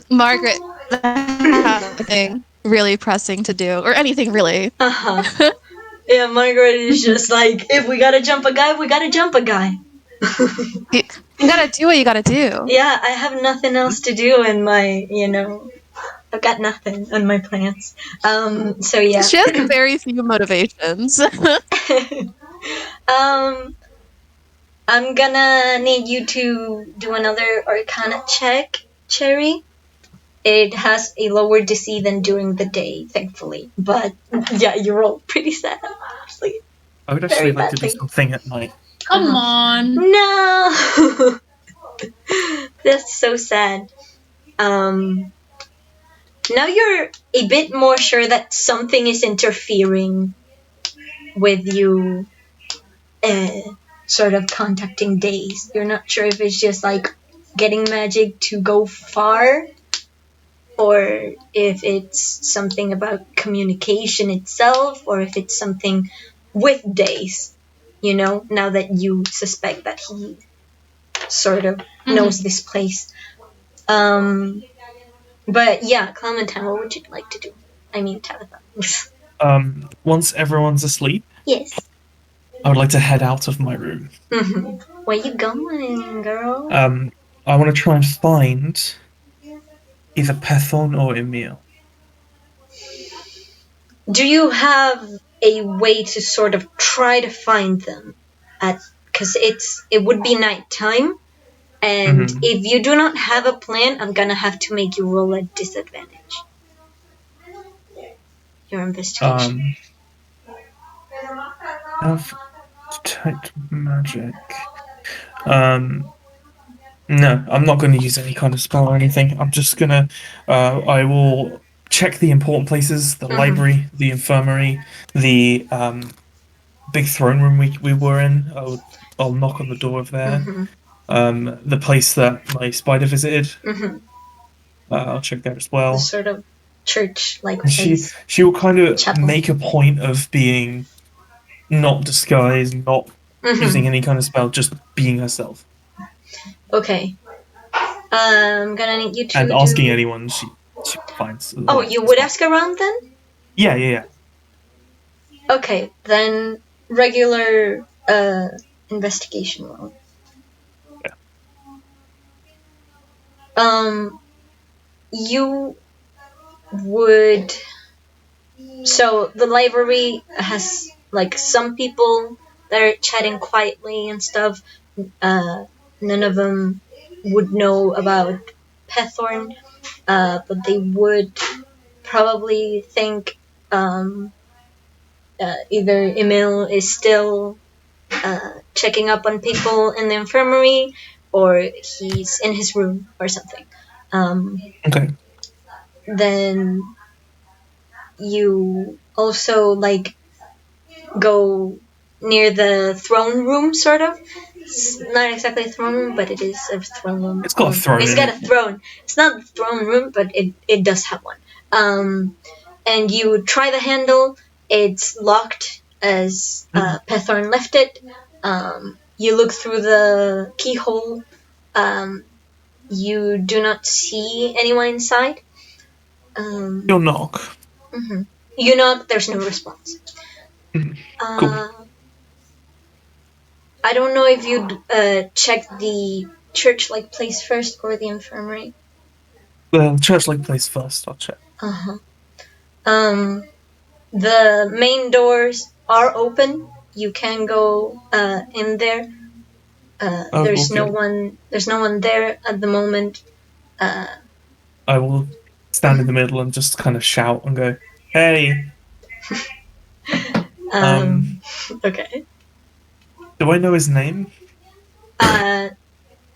Margaret had something really pressing to do, or anything really. Uh-huh. Yeah, Margaret is just like, if we gotta jump a guy, we gotta jump a guy. You gotta do what you gotta do. Yeah, I have nothing else to do in my, I've got nothing on my plans. So yeah. She has very few motivations. I'm gonna need you to do another Arcana check, Cherry. It has a lower DC than during the day, thankfully. But yeah, you rolled pretty sad, honestly. I would actually like to do something at night. Come on. No! That's so sad. Now you're a bit more sure that something is interfering with you sort of contacting Taís. You're not sure if it's just like getting magic to go far, or if it's something about communication itself, or if it's something with Taís, now that you suspect that he sort of knows this place. But yeah, Clementine, what would you like to do? I mean, Tabitha. Once everyone's asleep, Yes. I would like to head out of my room. Mm-hmm. Where you going, girl? I want to try and find either Pethon or Emil. Do you have a way to sort of try to find them? Because it would be nighttime, and if you do not have a plan, I'm gonna have to make you roll at disadvantage. Your investigation. Have detect magic. No, I'm not going to use any kind of spell or anything. I'm just gonna. I will check the important places: the library, the infirmary, the big throne room we were in. I'll knock on the door of there. The place that my spider visited. I'll check there as well. The sort of church-like And place. she will kind of Chapel. make a point of being not disguised, not using any kind of spell, just being herself. Okay. I'm gonna need you to. And asking anyone, she finds. Oh, you would ask around then? Yeah. Okay, then regular investigation roll. Yeah. You would. So the library has like some people that are chatting quietly and stuff. None of them would know about Pethorn, but they would probably think either Emil is still checking up on people in the infirmary, or he's in his room or something. Okay. Then you also go near the throne room, sort of. It's not exactly a throne room, but it is a throne room. It's got a throne. It's got a throne. It's not a throne room, but it does have one. And you try the handle. It's locked as Pethorn left it. You look through the keyhole. You do not see anyone inside. You'll knock. Mm-hmm. You knock, there's no response. Cool. I don't know if you'd check the church-like place first or the infirmary. The church-like place first, I'll check. Uh-huh. The main doors are open. You can go in there. There's no one there at the moment. I will stand in the middle and just kind of shout and go, "Hey!" Okay. Do I know his name?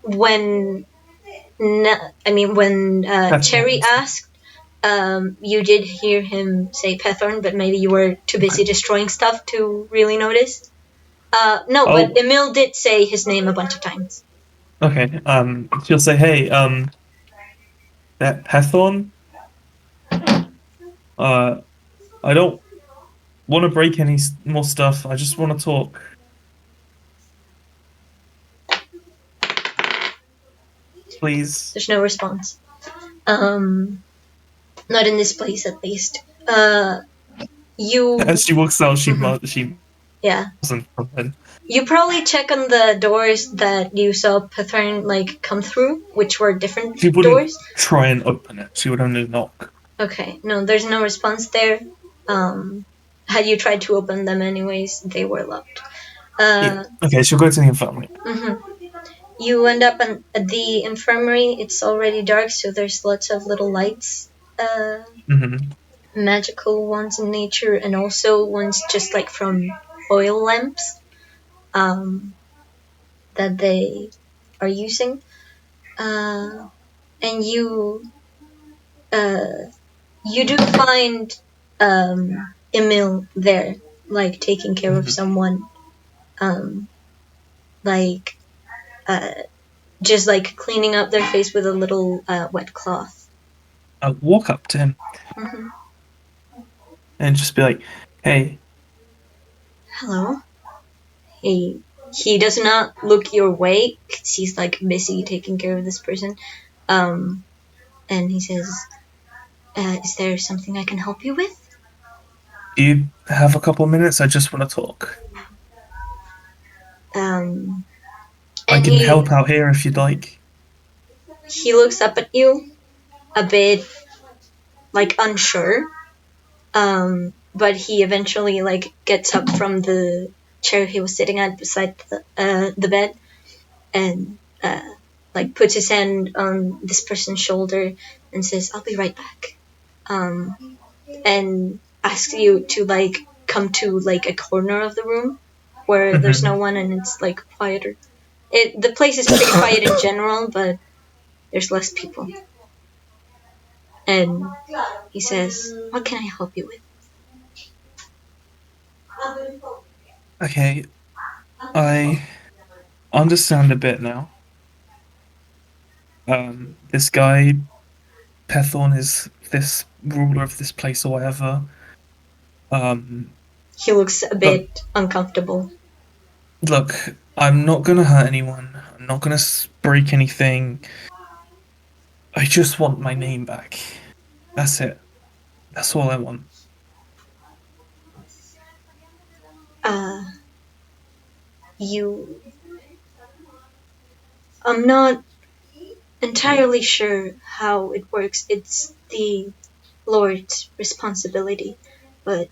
When Cherry asked, you did hear him say Pethorn, but maybe you were too busy destroying stuff to really notice. But Emil did say his name a bunch of times. Okay. She'll say, "Hey, that Pethorn. I don't want to break any more stuff. I just want to talk." Please. There's no response. Not in this place, at least. As she walks out, she yeah. doesn't come in. You probably check on the doors that you saw Pethorn come through, which were different She wouldn't doors. try and open it. She would only knock. Okay, no, there's no response there. Had you tried to open them anyways, they were locked. Yeah. Okay, she'll go to the infirmary. Mm-hmm. You end up at the infirmary. It's already dark, so there's lots of little lights. Magical ones in nature, and also ones just from oil lamps that they are using. And you do find Emil there, taking care of someone, just cleaning up their face with a little wet cloth. I'll walk up to him and just be like, "Hey." Hello. He does not look your way because he's busy taking care of this person. And he says, "Is there something I can help you with?" "Do you have a couple of minutes? I just want to talk." I can help out here if you'd like. He looks up at you, a bit unsure. But he eventually gets up from the chair he was sitting at beside the bed, and puts his hand on this person's shoulder and says, "I'll be right back," and asks you to come to a corner of the room where there's no one and it's quieter. The place is pretty quiet in general, but there's less people. And he says, "What can I help you with?" Okay, I understand a bit now. This guy, Pethorn, is this ruler of this place or whatever. He looks a bit uncomfortable. Look, I'm not gonna hurt anyone. I'm not gonna break anything. I just want my name back. That's it. That's all I want. I'm not entirely sure how it works. It's the Lord's responsibility, but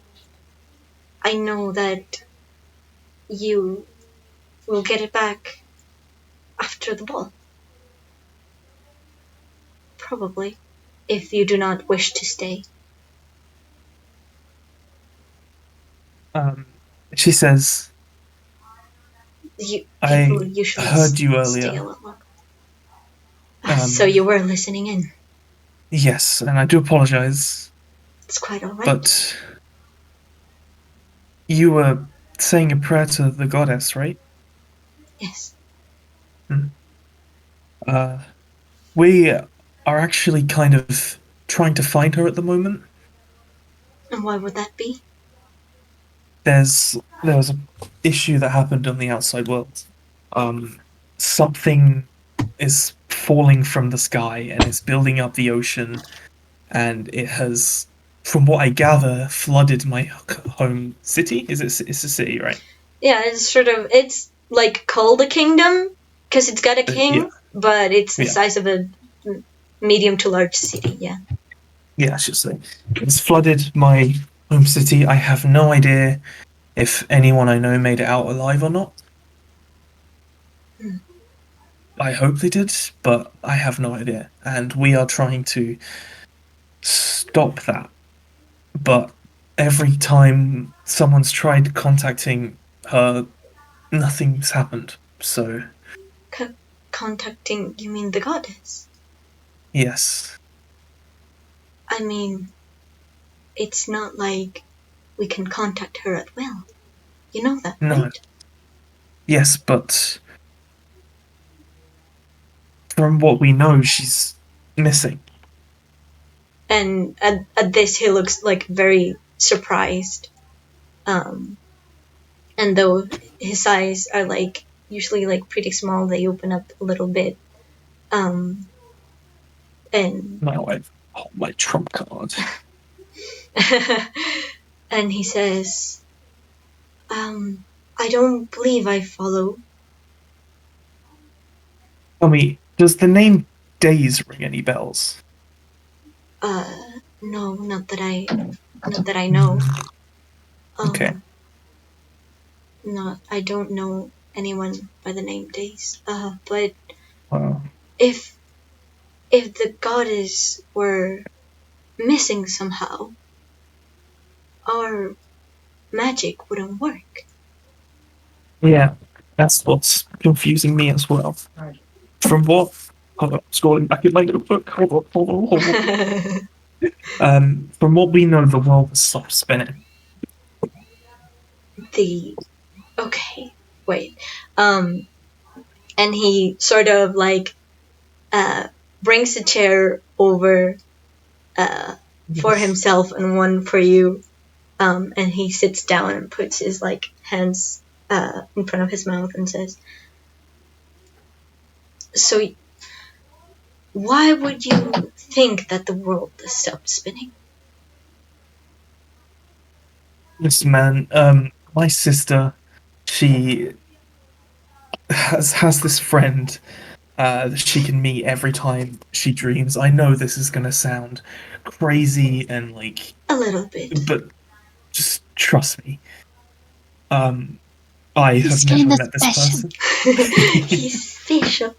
I know that you will get it back after the ball. Probably, if you do not wish to stay. She says, I heard you earlier. Stay a lot longer. So you were listening in? Yes, and I do apologize. It's quite alright. But you were saying a prayer to the goddess, right? Yes. We are actually kind of trying to find her at the moment. And why would that be? there was an issue that happened on the outside world. Something is falling from the sky and it's building up the ocean, and it has, from what I gather, flooded my home city. It's a city, right? Yeah, it's like called a kingdom because it's got a king, but it's the size of a medium to large city. Yeah, I should say. It's flooded my home city. I have no idea if anyone I know made it out alive or not. I hope they did, but I have no idea. And we are trying to stop that. But every time someone's tried contacting her, nothing's happened. So... Contacting, you mean the goddess? Yes. I mean, it's not like we can contact her at will. You know that, No. right? Yes, but from what we know, she's missing. And at this, he looks like very surprised. And though his eyes are like usually like pretty small, they open up a little bit. And Now I've hold my trump card. and he says, I don't believe I follow. Tell me, does the name Taís ring any bells? No, not that I know. Okay. No, I don't know anyone by the name Taís. But Wow. if the goddess were missing somehow, our magic wouldn't work. Yeah, that's what's confusing me as well. From what... Hold on, scrolling back in my notebook. Hold on. From what we know, the world has stopped spinning. Okay, wait. And he sort of like brings a chair over for himself and one for you. And he sits down and puts his like hands in front of his mouth and says, "So, why would you think that the world has stopped spinning?" Listen, man, my sister, she has this friend that she can meet every time she dreams. I know this is gonna sound crazy and like... A little bit. But just trust me. I have never met this person. He's special.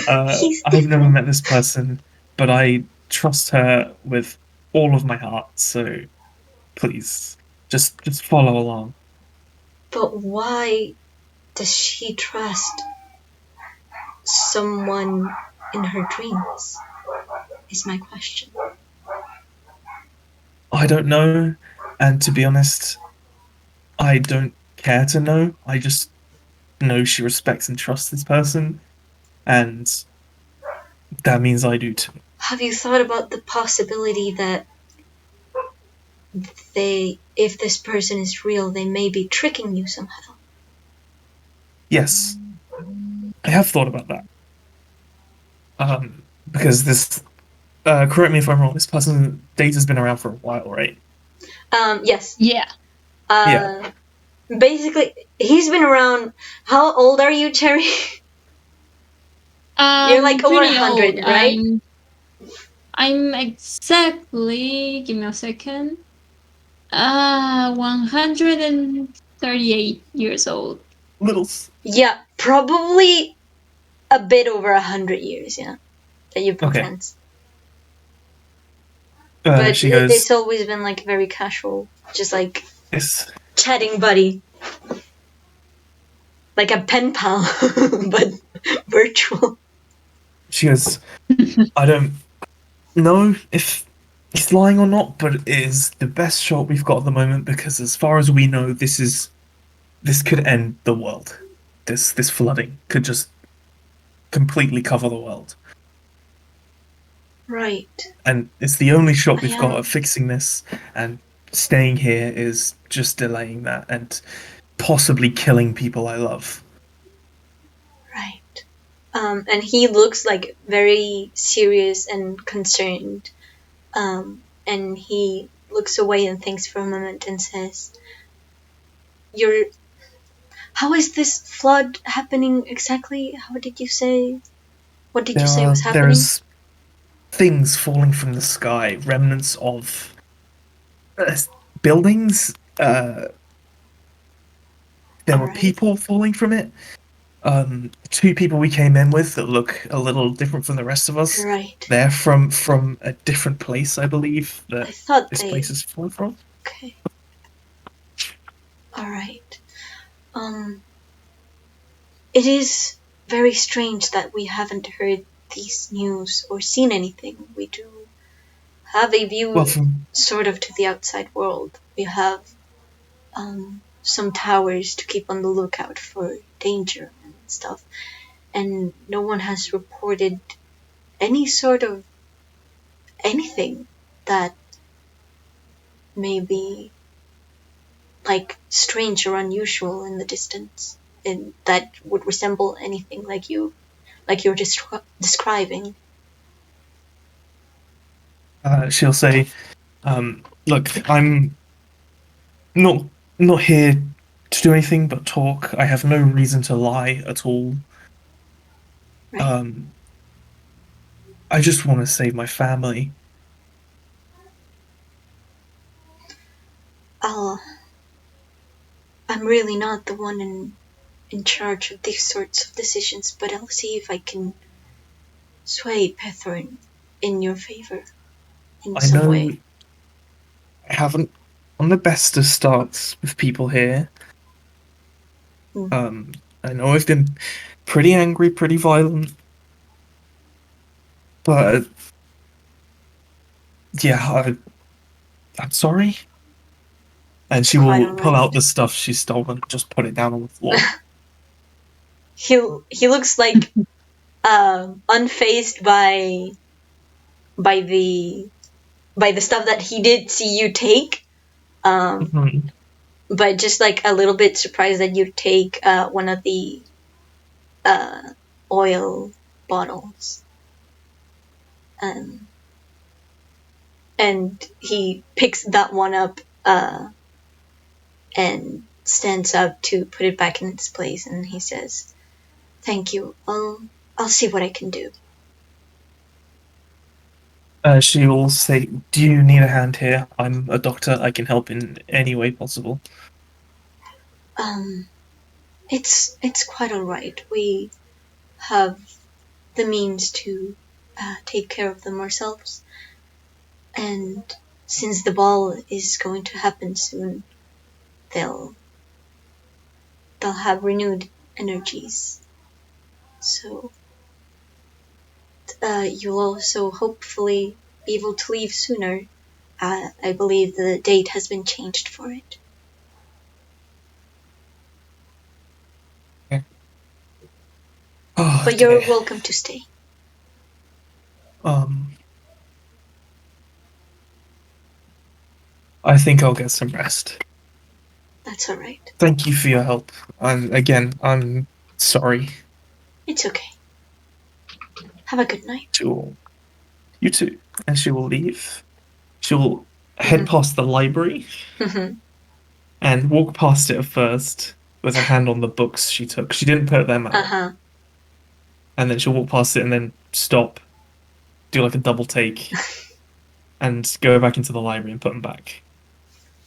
I've never met this person, but I trust her with all of my heart, so please, just follow along. But why does she trust someone in her dreams? Is my question. I don't know, and to be honest, I don't care to know. I just know she respects and trusts this person, and that means I do too. Have you thought about the possibility that if this person is real, they may be tricking you somehow? Yes, I have thought about that. Because this, correct me if I'm wrong, this person, Data's been around for a while, right? Yes. Yeah. Yeah. Basically, he's been around. How old are you, Cherry? You're like over 100, right? I'm exactly, give me a second, 138 years old. Yeah, probably a bit over 100 years, yeah, that you've been friends. But she goes, it's always been like very casual, just like chatting buddy. Like a pen pal, but virtual. She goes, I don't know if he's lying or not, but it is the best shot we've got at the moment, because as far as we know, this could end the world. This flooding could just completely cover the world. Right. And it's the only shot we've got at fixing this, and staying here is just delaying that and possibly killing people I love. Right. And he looks like very serious and concerned. And he looks away and thinks for a moment and says, how is this flood happening exactly? How did you say? What did you say was happening? There's things falling from the sky, remnants of buildings. There were people falling from it. 2 people we came in with that look a little different from the rest of us. Right. They're from a different place, I believe, that this place is falling from. Okay. Alright. It is very strange that we haven't heard these news or seen anything. We do have a view sort of to the outside world. We have some towers to keep on the lookout for danger and stuff, and no one has reported any sort of anything that may be like strange or unusual in the distance, and that would resemble anything like you're describing. She'll say, look, I'm not here to do anything but talk. I have no reason to lie at all. Right. I just want to save my family. I'm really not the one in charge of these sorts of decisions, but I'll see if I can sway Pethorn in your favor in some way. I haven't on the best of starts with people here. I know I've been pretty angry, pretty violent, but yeah, I'm sorry. And she will pull out the stuff she's stolen, just put it down on the floor. He looks like unfazed by the stuff that he did see you take, but just like a little bit surprised that you take one of the oil bottles, and he picks that one up and stands up to put it back in its place, and he says, "Thank you. I'll see what I can do." She will say, "Do you need a hand here? I'm a doctor. I can help in any way possible." It's quite alright. We have the means to take care of them ourselves, and since the ball is going to happen soon, they'll have renewed energies. So you'll also hopefully be able to leave sooner. I believe the date has been changed for it. Okay. Oh, but you're welcome to stay. I think I'll get some rest. That's alright. Thank you for your help. I'm sorry. It's okay. Have a good night. You too. And she will leave. She will head past the library and walk past it first with her hand on the books she took. She didn't put them out. And then she'll walk past it and then stop, do like a double take, and go back into the library and put them back.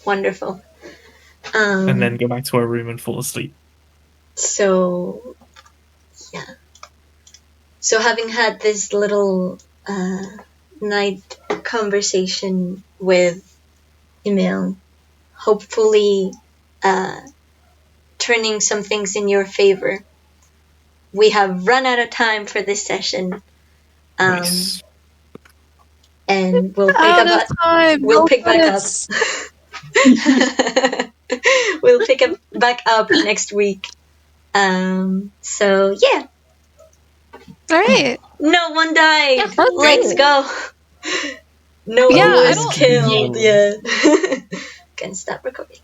Wonderful. And then go back to her room and fall asleep. So, yeah. So having had this little night conversation with Emil, hopefully turning some things in your favor, we have run out of time for this session. Nice. And we'll pick back up. We'll pick up back up next week. So yeah. All right. No one died. Yeah, Let's go. No one was killed. Yeah. can stop recording.